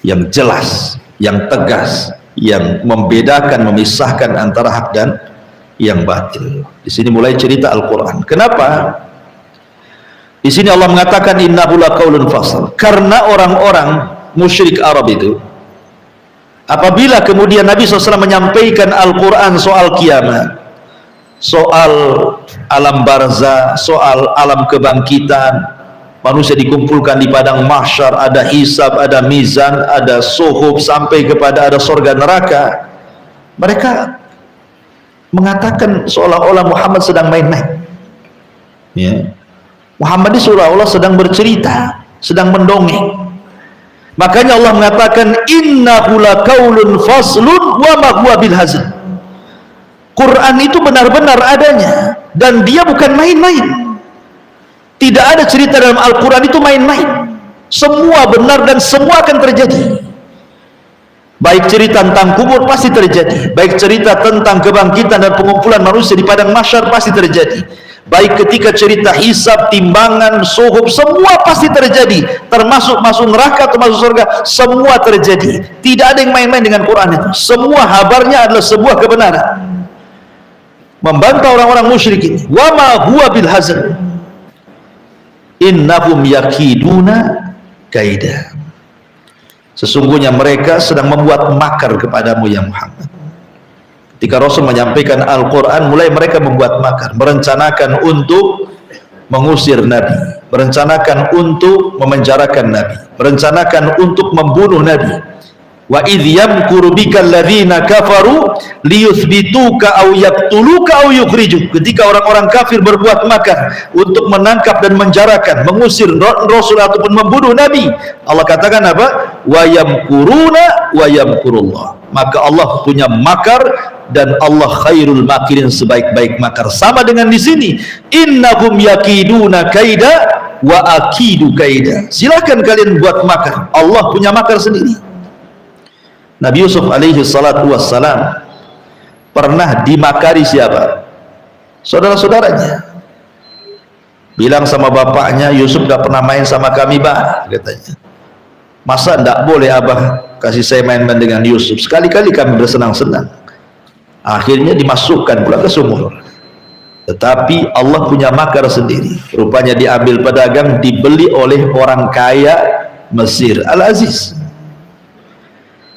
yang jelas, yang tegas, yang membedakan, memisahkan antara hak dan yang batil. Di sini mulai cerita Al-Quran. Kenapa? Di sini Allah mengatakan innahu laqaulun fasl, karena orang-orang musyrik Arab itu apabila kemudian Nabi SAW menyampaikan Al-Quran soal kiamat, soal alam barzah, soal alam kebangkitan, manusia dikumpulkan di padang mahsyar, ada hisab, ada mizan, ada suhub, sampai kepada ada surga neraka, mereka mengatakan seolah-olah Muhammad sedang main-main, ya. Muhammad ini seolah-olah sedang bercerita, sedang mendongeng. Makanya Allah mengatakan innahu laqaulun faslun wa ma huwa bil hazl. Quran itu benar-benar adanya dan dia bukan main-main. Tidak ada cerita dalam Al-Quran itu main-main. Semua benar dan semua akan terjadi. Baik cerita tentang kubur pasti terjadi, baik cerita tentang kebangkitan dan pengumpulan manusia di padang mahsyar pasti terjadi, baik ketika cerita hisab, timbangan, suhub, semua pasti terjadi, termasuk masuk neraka atau masuk surga, semua terjadi. Tidak ada yang main-main dengan Quran itu. Semua habarnya adalah sebuah kebenaran. Membantah orang-orang musyrik ini, wa ma huwa bil hazl innahum yakiduna kaida. Sesungguhnya mereka sedang membuat makar kepadamu ya Muhammad. Ketika Rasul menyampaikan Al-Quran, mulai mereka membuat makar, merencanakan untuk mengusir Nabi, merencanakan untuk memenjarakan Nabi, merencanakan untuk membunuh Nabi. Wa idh yamkuru bika alladhina kafaru liyuthbituka aw yaqtuluka aw yukhrijuk. Ketika orang-orang kafir berbuat makar untuk menangkap dan menjarakan, mengusir Rasul ataupun membunuh Nabi, Allah katakan apa? Wa yamkuruna wa yamkurullah. Maka Allah punya makar dan Allah khairul makirin, sebaik-baik makar. Sama dengan di sini, innahum yakiduna kaida wa akidu kaida. Silakan kalian buat makar, Allah punya makar sendiri. Nabi Yusuf alaihi salatu wassalam pernah dimakari siapa? Saudara-saudaranya. Bilang sama bapaknya, Yusuf gak pernah main sama kami bah, katanya. Masa tidak boleh abah kasih saya main-main dengan Yusuf? Sekali-kali kami bersenang-senang. Akhirnya dimasukkan pula ke sumur. Tetapi Allah punya makar sendiri. Rupanya diambil pedagang, dibeli oleh orang kaya Mesir, Al-Aziz.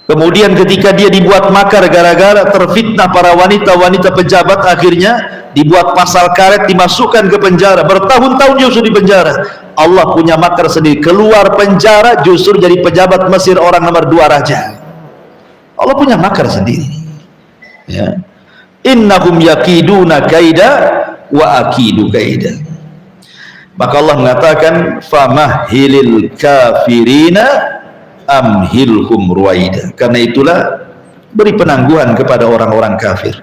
Kemudian ketika dia dibuat makar gara-gara terfitnah para wanita-wanita pejabat, akhirnya dibuat pasal karet, dimasukkan ke penjara. Bertahun-tahun Yusuf di penjara. Allah punya makar sendiri. Keluar penjara justru jadi pejabat Mesir, orang nomor 2 raja. Allah punya makar sendiri. Ya. Innahum yakiduna kaida wa akidu kaida. Maka Allah mengatakan famahhilil kafirina amhilhum ruwaida. Karena itulah beri penangguhan kepada orang-orang kafir,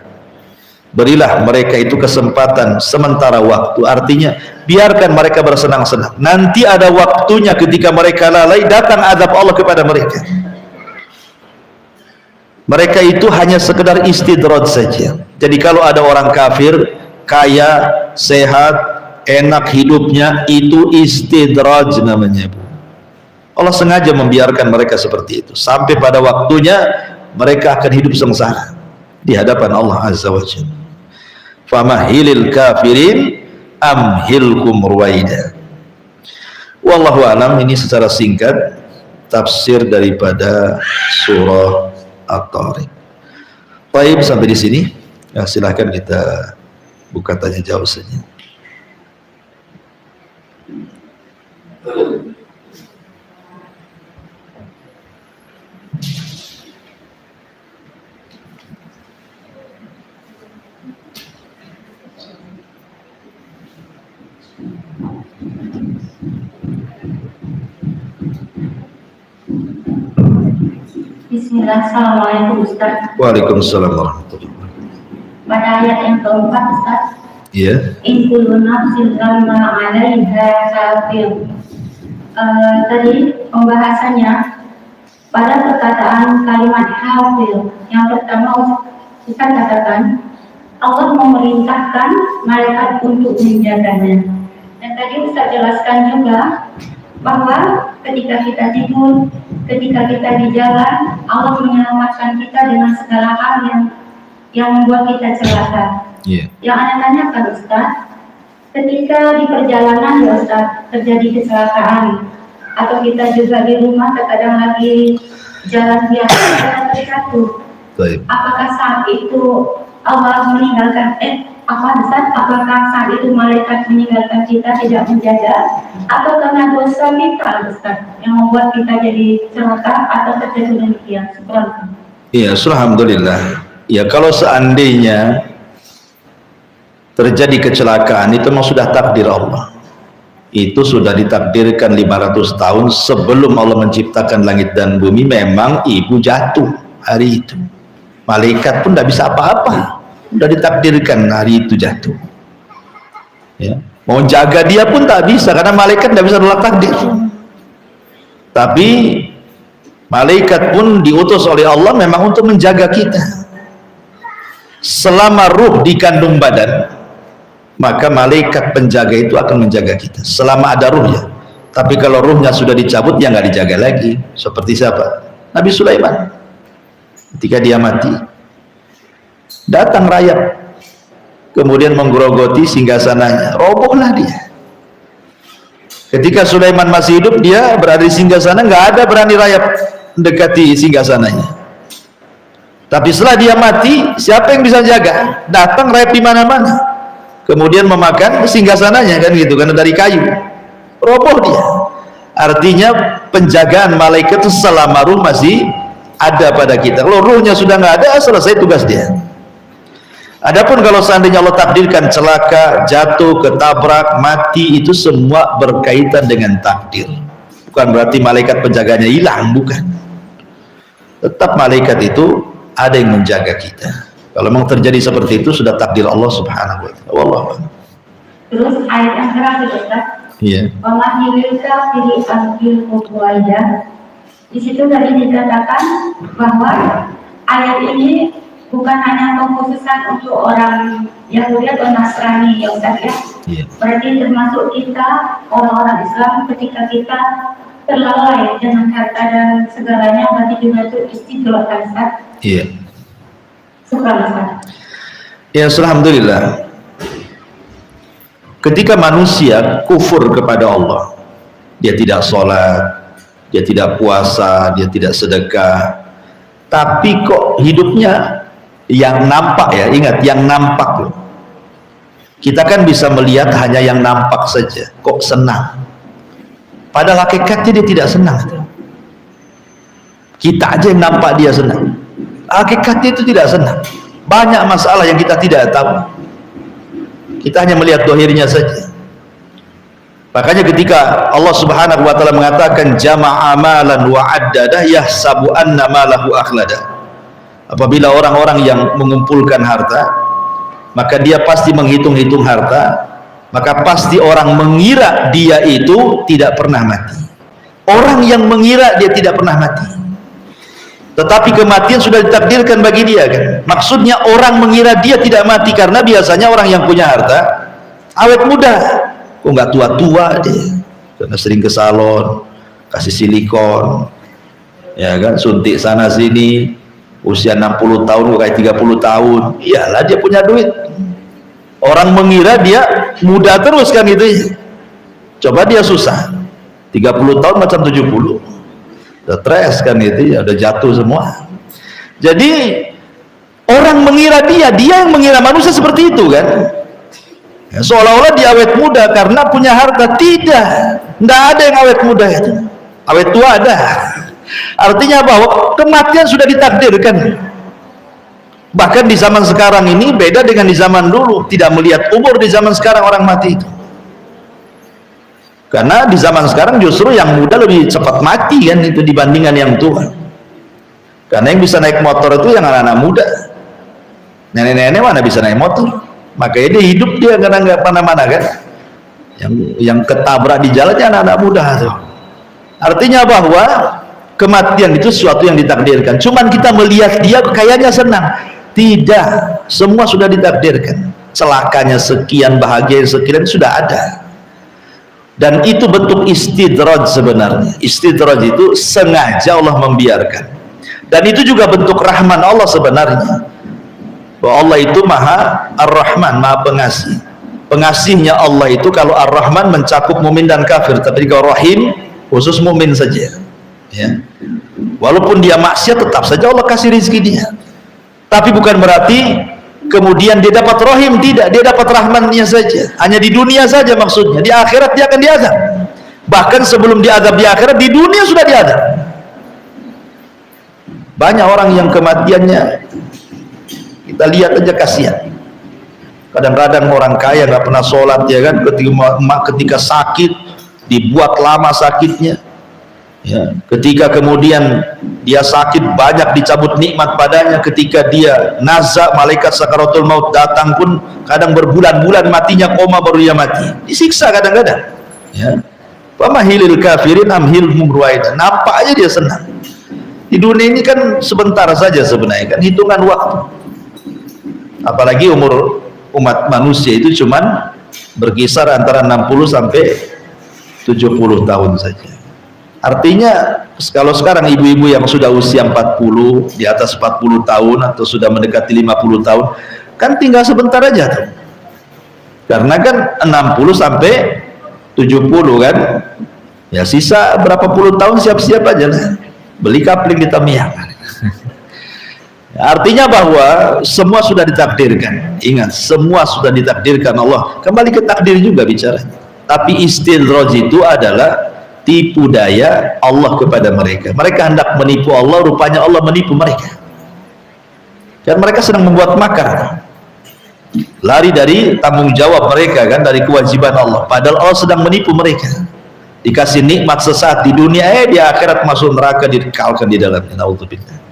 berilah mereka itu kesempatan sementara waktu. Artinya biarkan mereka bersenang-senang, nanti ada waktunya ketika mereka lalai, datang azab Allah kepada mereka. Mereka itu hanya sekedar istidraj saja. Jadi kalau ada orang kafir kaya, sehat, enak hidupnya, itu istidraj namanya, Bu. Allah sengaja membiarkan mereka seperti itu sampai pada waktunya mereka akan hidup sengsara di hadapan Allah Azza wa Jalla. Famahilil kafirin amhilkum ruwaida. Wallahu alam. Ini secara singkat tafsir daripada surah At-Tariq. Baik, sampai di sini. Ya, silahkan kita buka tanya jawab saja. Bismillah, Assalamualaikum Ustaz. Waalaikumsalam warahmatullahi wabarakatuh. Pada ayat yang keempat Ustaz, Iya. in kullu nafsin lamma 'alaiha hafidh. Tadi pembahasannya pada perkataan kalimat hafidh yang pertama Ustaz katakan Allah memerintahkan malaikat untuk menjaganya. Dan tadi Ustaz jelaskan juga bahwa ketika kita tidur, ketika kita di jalan, Allah menyelamatkan kita dengan segala hal yang membuat kita celaka. Yeah. Yang Anda tanyakan Ustaz, ketika di perjalanan ya Ustaz terjadi kecelakaan, atau kita juga di rumah terkadang lagi jalan biasa kita terjatuh, apakah saat itu Allah meninggalkan apakah saat itu malaikat meninggalkan kita tidak menjaga, atau karena dosa kita Ustaz yang membuat kita jadi celaka atau terjadi demikian? Iya, alhamdulillah. Ya, kalau seandainya terjadi kecelakaan itu memang sudah takdir Allah. Itu sudah ditakdirkan 500 tahun sebelum Allah menciptakan langit dan bumi. Memang ibu jatuh hari itu, malaikat pun tidak bisa apa-apa, sudah ditakdirkan hari itu jatuh ya. Mau jaga dia pun tak bisa karena malaikat tidak bisa nolak takdir. Tapi malaikat pun diutus oleh Allah memang untuk menjaga kita selama ruh di kandung badan. Maka malaikat penjaga itu akan menjaga kita selama ada ruhnya. Tapi kalau ruhnya sudah dicabut, ya nggak dijaga lagi. Seperti siapa? Nabi Sulaiman. Ketika dia mati, datang rayap, kemudian menggerogoti singgasananya, robohlah dia. Ketika Sulaiman masih hidup, dia berada di singgasana, nggak ada berani rayap mendekati singgasananya. Tapi setelah dia mati, siapa yang bisa jaga? Datang rayap di mana-mana. Kemudian memakan singgasananya, kan gitu, karena dari kayu, roboh dia. Artinya penjagaan malaikat itu selama ruh masih ada pada kita. Kalau ruhnya sudah nggak ada, selesai tugas dia. Adapun kalau seandainya Allah takdirkan celaka, jatuh, ketabrak, mati, itu semua berkaitan dengan takdir. Bukan berarti malaikat penjaganya hilang, bukan. Tetap malaikat itu ada yang menjaga kita. Kalau memang terjadi seperti itu, sudah takdir Allah Subhanahu wa ta'ala. Wallahu a'lam. Terus ayat yang terakhir Ustaz. Iya. Wamahililka fili anfil kubuaya. Di situ tadi dikatakan bahwa ayat ini bukan hanya pengkhususan untuk orang Yahudi atau Nasrani ya Ustaz ya. Iya. Berarti termasuk kita orang-orang Islam ketika kita terlalai dengan harta dan segalanya, berarti juga itu istighfar Ustaz. Iya. Subhanallah. Ya, alhamdulillah. Ketika manusia kufur kepada Allah, dia tidak sholat, dia tidak puasa, dia tidak sedekah, tapi kok hidupnya yang nampak ya, ingat yang nampak. Kita kan bisa melihat hanya yang nampak saja, kok senang. Padahal hakikatnya dia tidak senang. Kita aja yang nampak dia senang. Hakikatnya itu tidak senang. Banyak masalah yang kita tidak tahu. Kita hanya melihat dohirnya saja. Makanya ketika Allah Subhanahu wa ta'ala mengatakan jama'a amalan wa addadah yahsabu anna malahu akhlada. Apabila orang-orang yang mengumpulkan harta, maka dia pasti menghitung-hitung harta, maka pasti orang mengira dia itu tidak pernah mati. Orang yang mengira dia tidak pernah mati, tetapi kematian sudah ditakdirkan bagi dia, kan? Maksudnya orang mengira dia tidak mati karena biasanya orang yang punya harta awet muda, kok nggak tua-tua dia, karena sering ke salon, kasih silikon, ya kan, suntik sana sini, usia 60 tahun kok kayak 30 tahun, iyalah dia punya duit. Orang mengira dia muda terus, kan gitu. Coba dia susah, 30 tahun macam 70. Stres kan itu ya, udah jatuh semua. Jadi orang mengira dia yang mengira manusia seperti itu, kan ya, seolah-olah dia awet muda karena punya harta. Tidak ada yang awet muda itu, awet tua ada. Artinya bahwa kematian sudah ditakdirkan. Bahkan di zaman sekarang ini beda dengan di zaman dulu. Tidak melihat umur di zaman sekarang orang mati itu. Karena di zaman sekarang justru yang muda lebih cepat mati, kan itu, dibandingkan yang tua. Karena yang bisa naik motor itu yang anak-anak muda. Nenek-nenek mana bisa naik motor? Makanya dia hidup dia karena nggak mana-mana kan. Yang ketabrak di jalannya anak-anak muda tuh. Artinya bahwa kematian itu sesuatu yang ditakdirkan. Cuman kita melihat dia kayaknya senang. Tidak, semua sudah ditakdirkan. Celakanya sekian, bahagia sekian sudah ada. Dan itu bentuk istidraj sebenarnya. Istidraj itu sengaja Allah membiarkan. Dan itu juga bentuk rahman Allah sebenarnya. Bahwa Allah itu Maha Ar-Rahman, Maha Pengasih. Pengasihnya Allah itu kalau Ar-Rahman mencakup mumin dan kafir, tapi kalau Rahim khusus mumin saja. Ya. Walaupun dia maksiat tetap saja Allah kasih rezeki dia. Tapi bukan berarti kemudian dia dapat rahim, tidak, dia dapat rahmannya saja. Hanya di dunia saja maksudnya. Di akhirat dia akan diazab. Bahkan sebelum diazab di akhirat, di dunia sudah diazab. Banyak orang yang kematiannya kita lihat aja kasihan. Kadang-kadang orang kaya nggak pernah sholat ya kan, ketika sakit dibuat lama sakitnya. Ya, ketika kemudian dia sakit banyak dicabut nikmat padanya, ketika dia nazak malaikat sakaratul maut datang pun kadang berbulan-bulan matinya, koma baru dia mati, disiksa kadang-kadang. Ya, pamahilil kafirin amhilhum ruwaida, nampak aja dia senang. Di dunia ini kan sebentar saja sebenarnya kan, hitungan waktu. Apalagi umur umat manusia itu cuman berkisar antara 60 sampai 70 tahun saja. Artinya kalau sekarang ibu-ibu yang sudah usia 40, di atas 40 tahun atau sudah mendekati 50 tahun, kan tinggal sebentar aja tuh. Karena kan 60 sampai 70 kan, ya sisa berapa puluh tahun siap-siap aja lah, beli kapling di Tamiang. Artinya bahwa semua sudah ditakdirkan. Ingat, semua sudah ditakdirkan Allah. Kembali ke takdir juga bicara. Tapi istidraj itu adalah tipu daya Allah kepada mereka. Mereka hendak menipu Allah, rupanya Allah menipu mereka. Dan mereka sedang membuat makar, lari dari tanggung jawab mereka kan, dari kewajiban Allah. Padahal Allah sedang menipu mereka. Dikasih nikmat sesaat di dunia, di akhirat masuk neraka, dikekalkan di dalamnya. Naudzubillah.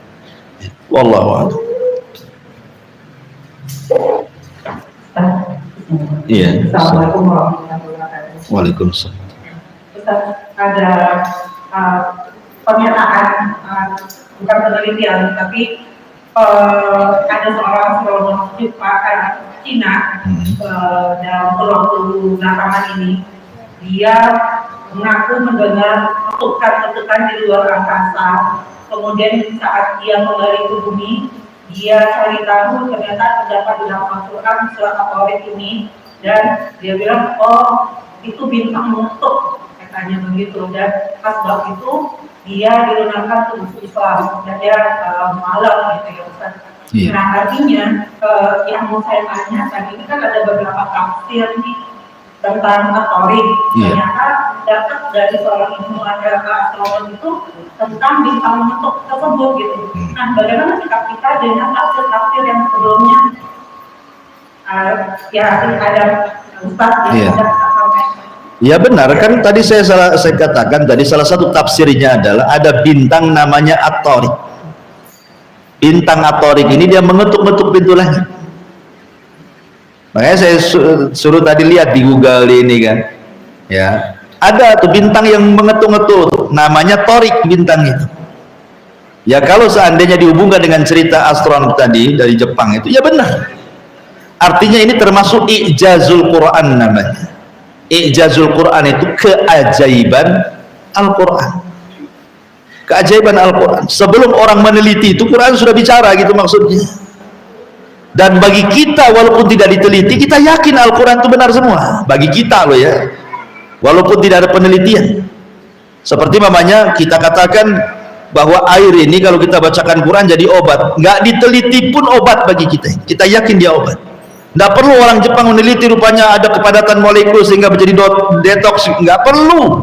Wallahu a'lam. Iya. Assalamualaikum warahmatullahi wabarakatuh. Waalaikumsalam. Ada pernyataan, bukan penelitian, tapi ada seorang astronom Cina dalam waktu belakangan ini, dia mengaku mendengar letupan di luar angkasa. Kemudian saat dia kembali ke bumi, dia cari tahu ternyata terdapat di dalam Al-Quran surat At-Tariq ini, dan dia bilang, oh itu bintang meletup, katanya begitu. Dan pas waktu itu dia dilunakkan tubuh Islam dan dia malam gitu ya Ustaz. Yeah. Nah artinya yang mau saya tanyakan ini kan ada beberapa tafsir nih tentang At-Tariq. Ternyata dapat dari seorang ilmu astronom itu tentang bintang meletup tersebut gitu. Nah bagaimana sikap kita dengan tafsir-tafsir yang sebelumnya? Ya ada Ustaz yang sudah sampaikan. Ya benar kan, tadi saya katakan tadi salah satu tafsirnya adalah ada bintang namanya At-Tariq. Bintang At-Tariq ini dia mengetuk-ngetuk pintu langit. Makanya saya suruh tadi lihat di Google ini kan, ya ada tuh bintang yang mengetuk-ngetuk, namanya Tariq bintang itu. Ya kalau seandainya dihubungkan dengan cerita astronom tadi dari Jepang itu, ya benar. Artinya ini termasuk i'jazul Quran namanya. I'jazul Quran itu keajaiban Al-Quran. Keajaiban Al-Quran. Sebelum orang meneliti itu, Quran sudah bicara gitu maksudnya. Dan bagi kita walaupun tidak diteliti, kita yakin Al-Quran itu benar semua. Bagi kita loh ya, walaupun tidak ada penelitian. Seperti mamanya kita katakan bahwa air ini kalau kita bacakan Quran jadi obat. Nggak diteliti pun obat bagi kita. Kita yakin dia obat. Nggak perlu orang Jepang meneliti rupanya ada kepadatan molekul sehingga menjadi detox. Nggak perlu.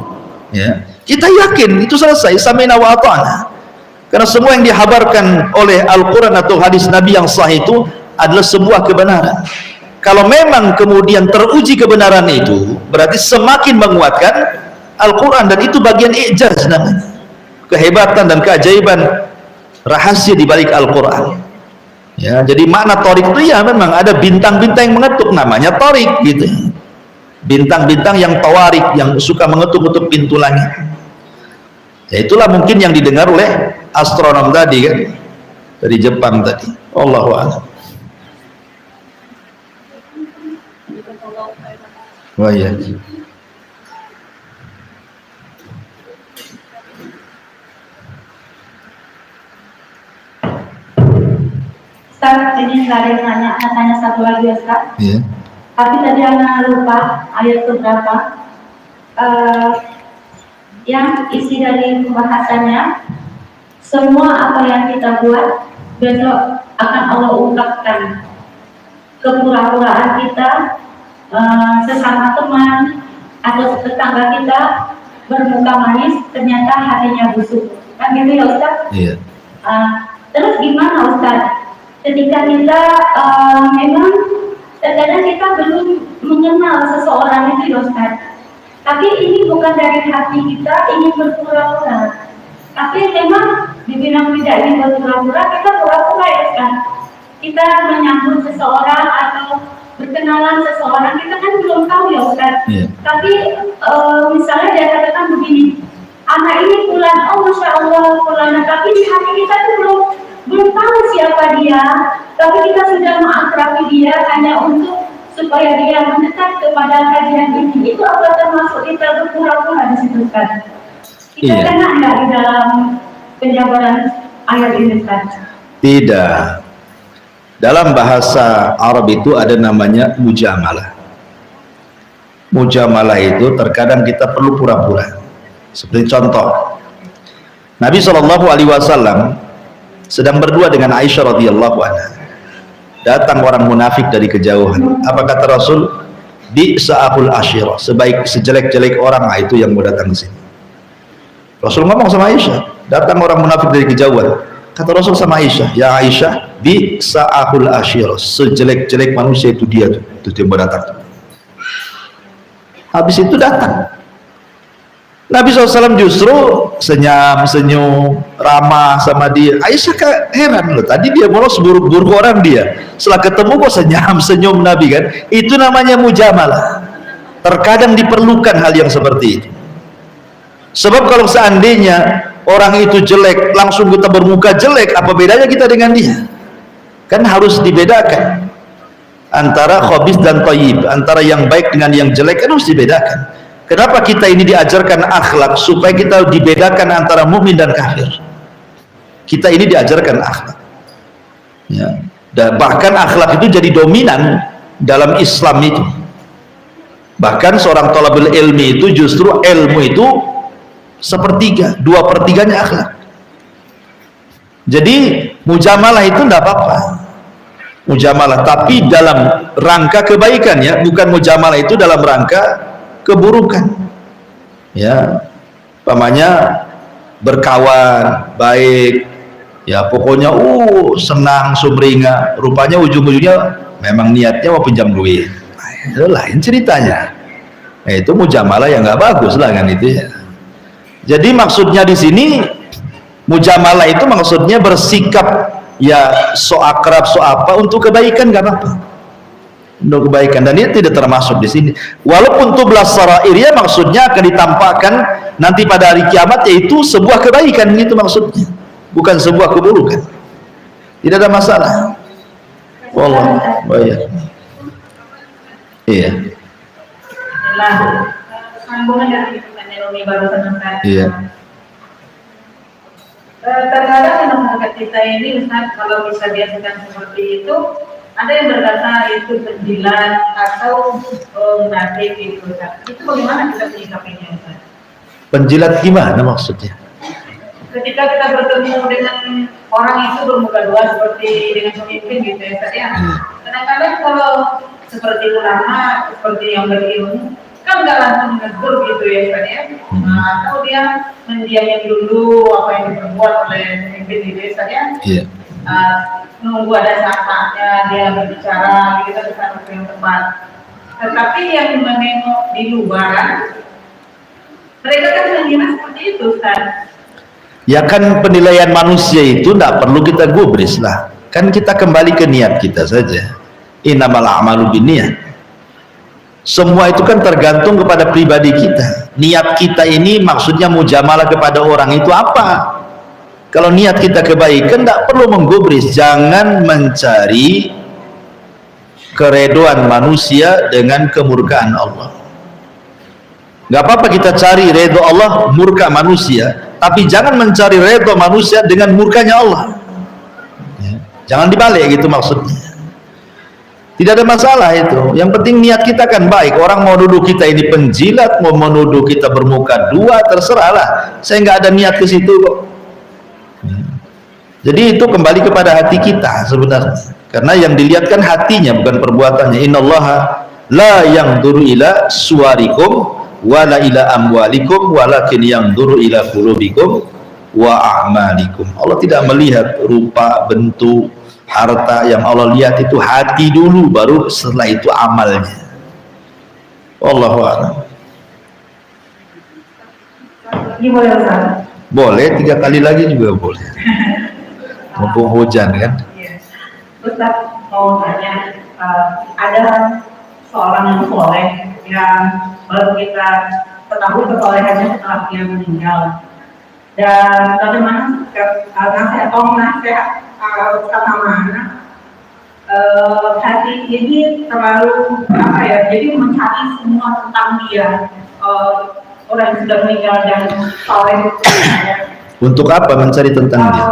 Ya. Kita yakin itu selesai. Sami'na wa ata'na. Karena semua yang dihabarkan oleh Al-Quran atau hadis Nabi yang sahih itu adalah sebuah kebenaran. Kalau memang kemudian teruji kebenaran itu, berarti semakin menguatkan Al-Quran, dan itu bagian i'jaz namanya. Kehebatan dan keajaiban rahasia di balik Al-Quran. Ya, jadi makna tarik itu ya memang ada bintang-bintang yang mengetuk, namanya tarik gitu. Bintang-bintang yang tawarik, yang suka mengetuk-ketuk pintu langit. Ya itulah mungkin yang didengar oleh astronom tadi kan, dari Jepang tadi. Allahu a'lam. Wah ya. Ustaz, ini nggak ada yang tanya satu lagi ya Ustaz. Iya. Tapi tadi anak lupa ayat keberapa. Yang isi dari pembahasannya, semua apa yang kita buat besok akan Allah ungkapkan. Kepura-puraan kita, sesama teman atau tetangga kita bermuka manis ternyata hatinya busuk. Kan gitu ya Ustaz? Iya. Terus gimana Ustaz? Ketika kita memang terkadang kita belum mengenal seseorang itu ya Ustaz. Tapi ini bukan dari hati kita ingin berpura-pura. Tapi memang dibilang tidak ingin berpura-pura, kita pura-pura ya Ustaz. Kita menyambut seseorang atau berkenalan seseorang, kita kan belum tahu ya Ustaz. Yeah. Tapi misalnya dia katakan begini, anak ini fulan, oh Masya Allah fulan, tapi di hati kita tuh belum tahu siapa dia, tapi kita sudah mengakrabi dia hanya untuk supaya dia mendekat kepada kajian ini. Itu apa termasuk kita berpura-pura di situ kan? Kita kena nggak di dalam penjabaran ayat ini kan? Tidak. Dalam bahasa Arab itu ada namanya mujamalah. Mujamalah itu terkadang kita perlu pura-pura. Seperti contoh, Nabi SAW sedang berdua dengan Aisyah radhiyallahu anha. Datang orang munafik dari kejauhan. Apa kata Rasul? Bi'sa'ahul asyirah, sejelek-jelek orang itu yang mau datang ke sini. Rasul ngomong sama Aisyah, datang orang munafik dari kejauhan. Kata Rasul sama Aisyah, ya Aisyah, bi'sa'ahul asyirah, sejelek-jelek manusia itu dia tuh, itu yang mau datang. Habis itu datang Nabi SAW justru senyum, ramah sama dia. Aisyah heran loh, tadi dia bolos buruk-buruk orang dia, setelah ketemu kok senyum Nabi kan. Itu namanya mujamalah. Terkadang diperlukan hal yang seperti itu. Sebab kalau seandainya orang itu jelek, langsung kita bermuka jelek, apa bedanya kita dengan dia? Kan harus dibedakan antara khabith dan thayyib, antara yang baik dengan yang jelek kan harus dibedakan. Kenapa kita ini diajarkan akhlak? Supaya kita dibedakan antara mukmin dan kafir. Kita ini diajarkan akhlak. Ya. Dan bahkan akhlak itu jadi dominan dalam Islam itu. Bahkan seorang thalabul ilmi itu justru ilmu itu sepertiga, 2/3-nya akhlak. Jadi mujamalah itu tidak apa-apa. Mujamalah, tapi dalam rangka kebaikan ya, bukan mujamalah itu dalam rangka keburukan. Ya, umpamanya berkawan baik, ya pokoknya senang sumringah, rupanya ujung-ujungnya memang niatnya mau pinjam duit. Itu lain ceritanya. Itu mujamalah yang nggak bagus lah kan itu ya. Jadi maksudnya di sini mujamalah itu maksudnya bersikap ya so akrab so apa untuk kebaikan, nggak apa-apa. Untuk kebaikan, dan ini tidak termasuk di sini. Walaupun tublas sarair ya maksudnya akan ditampakkan nanti pada hari kiamat, yaitu sebuah kebaikan, itu maksudnya, bukan sebuah keburukan. Tidak ada masalah. Wallah, baik. Iya. Nah, sambungan dari pertanyaan Umi barusan Ustaz. Iya. Terkadang di masyarakat kita ini Ustaz, kalau bisa biasakan seperti itu, ada yang berkata itu penjilat atau munafik itu Ustaz. Itu bagaimana kita menyikapinya Ustaz? Penjilat gimana maksudnya? Ketika kita bertemu dengan orang itu bermuka dua seperti dengan pemimpin gitu ya Ustaz ya. Kadang-kadang kalau seperti ulama, seperti yang berilmu, kan nggak langsung menegur gitu ya Ustaz ya. Atau dia mendiamkan dulu apa yang diperbuat oleh pemimpin gitu ya Ustaz ya. Iya. Nunggu ada saatnya dia berbicara, kita bisa waktu yang tepat. Tetapi yang menengok di luar, mereka kan mengira seperti itu Ustaz. Ya kan penilaian manusia itu tidak perlu kita gubris lah, kan kita kembali ke niat kita saja. Innamal a'malu binniyat. Semua itu kan tergantung kepada pribadi kita. Niat kita ini maksudnya mujamalah kepada orang itu apa? Kalau niat kita kebaikan tidak perlu menggubris, jangan mencari keredoan manusia dengan kemurkaan Allah. Gak apa-apa kita cari redho Allah, murka manusia, tapi jangan mencari redho manusia dengan murkanya Allah. Ya, jangan dibalik gitu maksudnya. Tidak ada masalah itu. Yang penting niat kita kan baik. Orang mau nuduh kita ini penjilat, mau menuduh kita bermuka dua, terserahlah. Saya nggak ada niat ke situ kok. Jadi itu kembali kepada hati kita sebenarnya. Karena yang dilihat kan hatinya, bukan perbuatannya. Innallaha la yanzuru ila suwarikum wala ila amwalikum walakin yanzuru ila qulubikum wa a'malikum. Allah tidak melihat rupa, bentuk, harta. Yang Allah lihat itu hati dulu, baru setelah itu amalnya. Wallahu a'lam. Ini boleh Ustaz? Boleh, 3 kali lagi juga boleh. Mumpung hujan kan. Iya. Ustaz mau tanya, ada seorang yang soleh yang baru kita ketahui kesolehannya setelah dia meninggal. Dan bagaimana nasihat kata mana hati ini terlalu apa ya, jadi mencari semua tentang dia, orang yang sudah meninggal dan soleh itu ya. Untuk apa mencari tentang dia?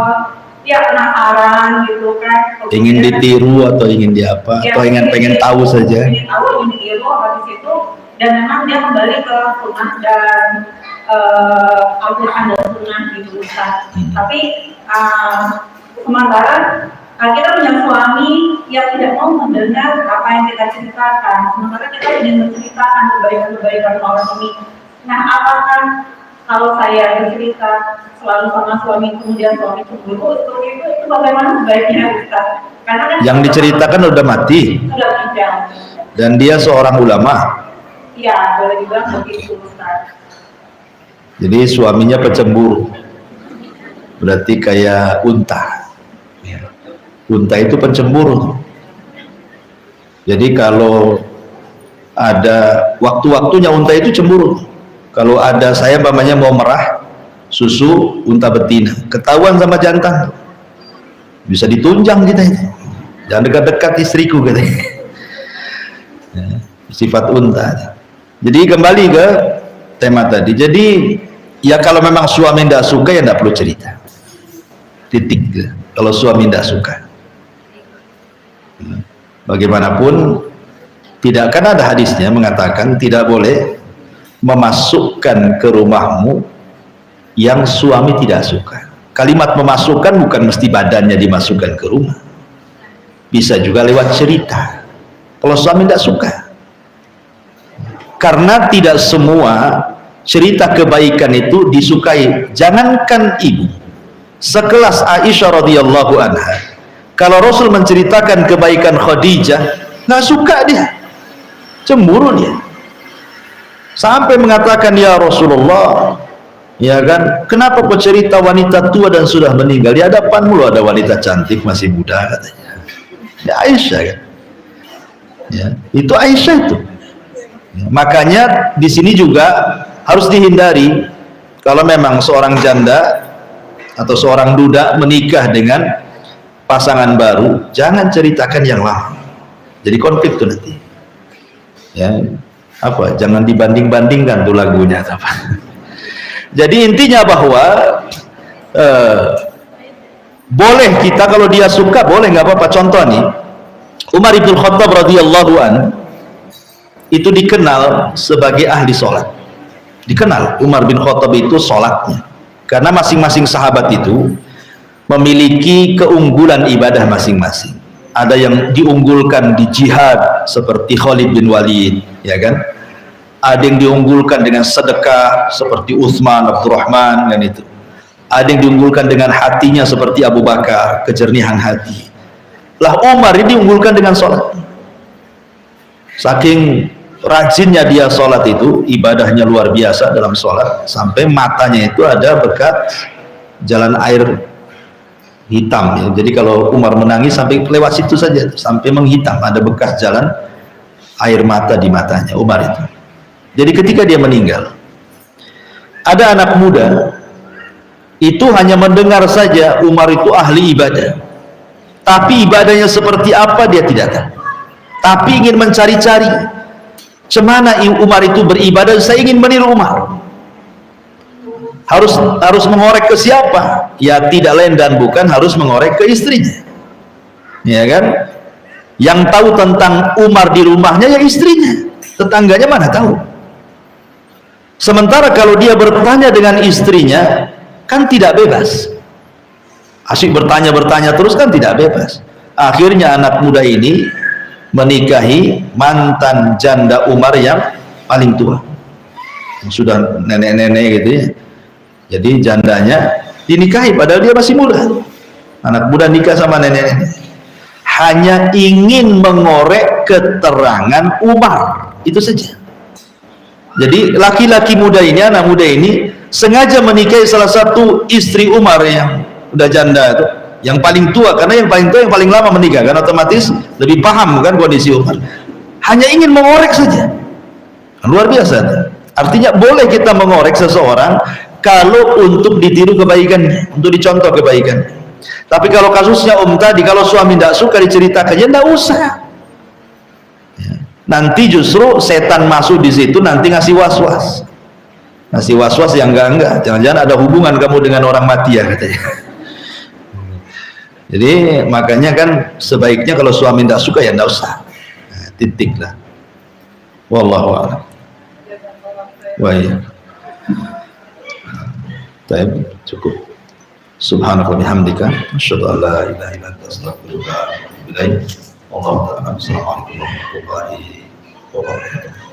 Dia penasaran gitu kan, Ingin ditiru atau ingin diapa? Ya, Atau pengen tahu saja? ingin tahu, ingin ditiru habis itu, dan memang dia kembali ke sunnah dan Al-Quran dan sunnah gitu Ustaz. Tapi sementara kita punya suami yang tidak mau mendengar apa yang kita ceritakan, sementara kita ingin menceritakan kebaikan-kebaikan orang ini. Nah, apakah kalau saya bercerita selalu sama suami, kemudian suami cemburu, itu bagaimana sebaiknya Ustaz? Karena kan Yang diceritakan udah mati sudah meninggal. dan dia seorang ulama. Iya, boleh dibilang begitu Ustaz. Jadi suaminya pencemburu, berarti kayak unta. Unta itu pencemburu. Jadi kalau ada waktu-waktunya unta itu cemburu. Kalau ada saya mamanya mau merah susu unta betina, ketahuan sama jantan, bisa ditunjang kita itu. Jangan dekat-dekat istriku katanya. Sifat unta. Jadi kembali ke tema tadi. Jadi ya kalau memang suami tidak suka ya tidak perlu cerita. Titik. Kalau suami tidak suka. Bagaimanapun tidak, kan ada hadisnya mengatakan tidak boleh memasukkan ke rumahmu yang suami tidak suka. Kalimat memasukkan bukan mesti badannya dimasukkan ke rumah, bisa juga lewat cerita kalau suami tidak suka, karena tidak semua cerita kebaikan itu disukai. Jangankan ibu, sekelas Aisyah radhiyallahu anha, kalau Rasul menceritakan kebaikan Khadijah nggak suka dia, cemburu dia, sampai mengatakan, ya Rasulullah, ya kan, kenapa kau cerita wanita tua dan sudah meninggal, di hadapanmu loh ada wanita cantik masih muda, katanya. Ya Aisyah kan, ya itu Aisyah itu. Ya, makanya di sini juga harus dihindari kalau memang seorang janda atau seorang duda menikah dengan pasangan baru, jangan ceritakan yang lama, jadi konflik tuh nanti. Ya apa, jangan dibanding-bandingkan tuh lagunya apa. Jadi intinya bahwa boleh kita kalau dia suka boleh, nggak apa-apa. Contoh nih, Umar bin Khattab radhiyallahu an itu dikenal sebagai ahli sholat. Dikenal Umar bin Khattab itu sholatnya, karena masing-masing sahabat itu memiliki keunggulan ibadah masing-masing. Ada yang diunggulkan di jihad seperti Khalid bin Walid, ya kan? Ada yang diunggulkan dengan sedekah seperti Utsman, Abdurrahman, kan itu. Ada yang diunggulkan dengan hatinya seperti Abu Bakar, kejernihan hati. Lah Umar ini diunggulkan dengan sholat. Saking rajinnya dia sholat itu, ibadahnya luar biasa dalam sholat, sampai matanya itu ada bekas jalan air hitam ya. Jadi kalau Umar menangis sampai lewat situ saja, sampai menghitam, ada bekas jalan air mata di matanya Umar itu. Jadi ketika dia meninggal, ada anak muda itu hanya mendengar saja Umar itu ahli ibadah, tapi ibadahnya seperti apa dia tidak tahu, tapi ingin mencari-cari cemana Umar itu beribadah. Saya ingin meniru Umar. Harus mengorek ke siapa? Ya tidak lain dan bukan harus mengorek ke istrinya, ya kan? Yang tahu tentang Umar di rumahnya ya istrinya, tetangganya mana tahu. Sementara kalau dia bertanya dengan istrinya kan tidak bebas, asyik bertanya terus kan tidak bebas. Akhirnya anak muda ini menikahi mantan janda Umar yang paling tua, sudah nenek-nenek gitu ya. Jadi jandanya dinikahi padahal dia masih muda. Anak muda nikah sama nenek-nenek, hanya ingin mengorek keterangan Umar, itu saja. Jadi laki-laki muda ini, anak muda ini sengaja menikahi salah satu istri Umar yang udah janda itu, yang paling tua, karena yang paling tua yang paling lama menikah, kan otomatis lebih paham kan kondisi Umar. Hanya ingin mengorek saja. Luar biasa. Artinya boleh kita mengorek seseorang kalau untuk ditiru kebaikannya, untuk dicontoh kebaikannya. Tapi kalau kasusnya tadi, kalau suami tidak suka diceritakannya, tidak usah. Ya. Nanti justru setan masuk di situ, nanti ngasih was-was, yang enggak. Jangan-jangan ada hubungan kamu dengan orang mati ya katanya. Jadi makanya kan sebaiknya kalau suami tidak suka ya tidak usah. Nah, titik lah. Wallahu a'lam. Wah iya. Baik, cukup. Subhanallah bihamdika, asyhadu an la ilaha illa anta, astaghfiruka wa atubu ilaik. Wallahu ta'ala. Assalamualaikum warahmatullahi wabarakatuh.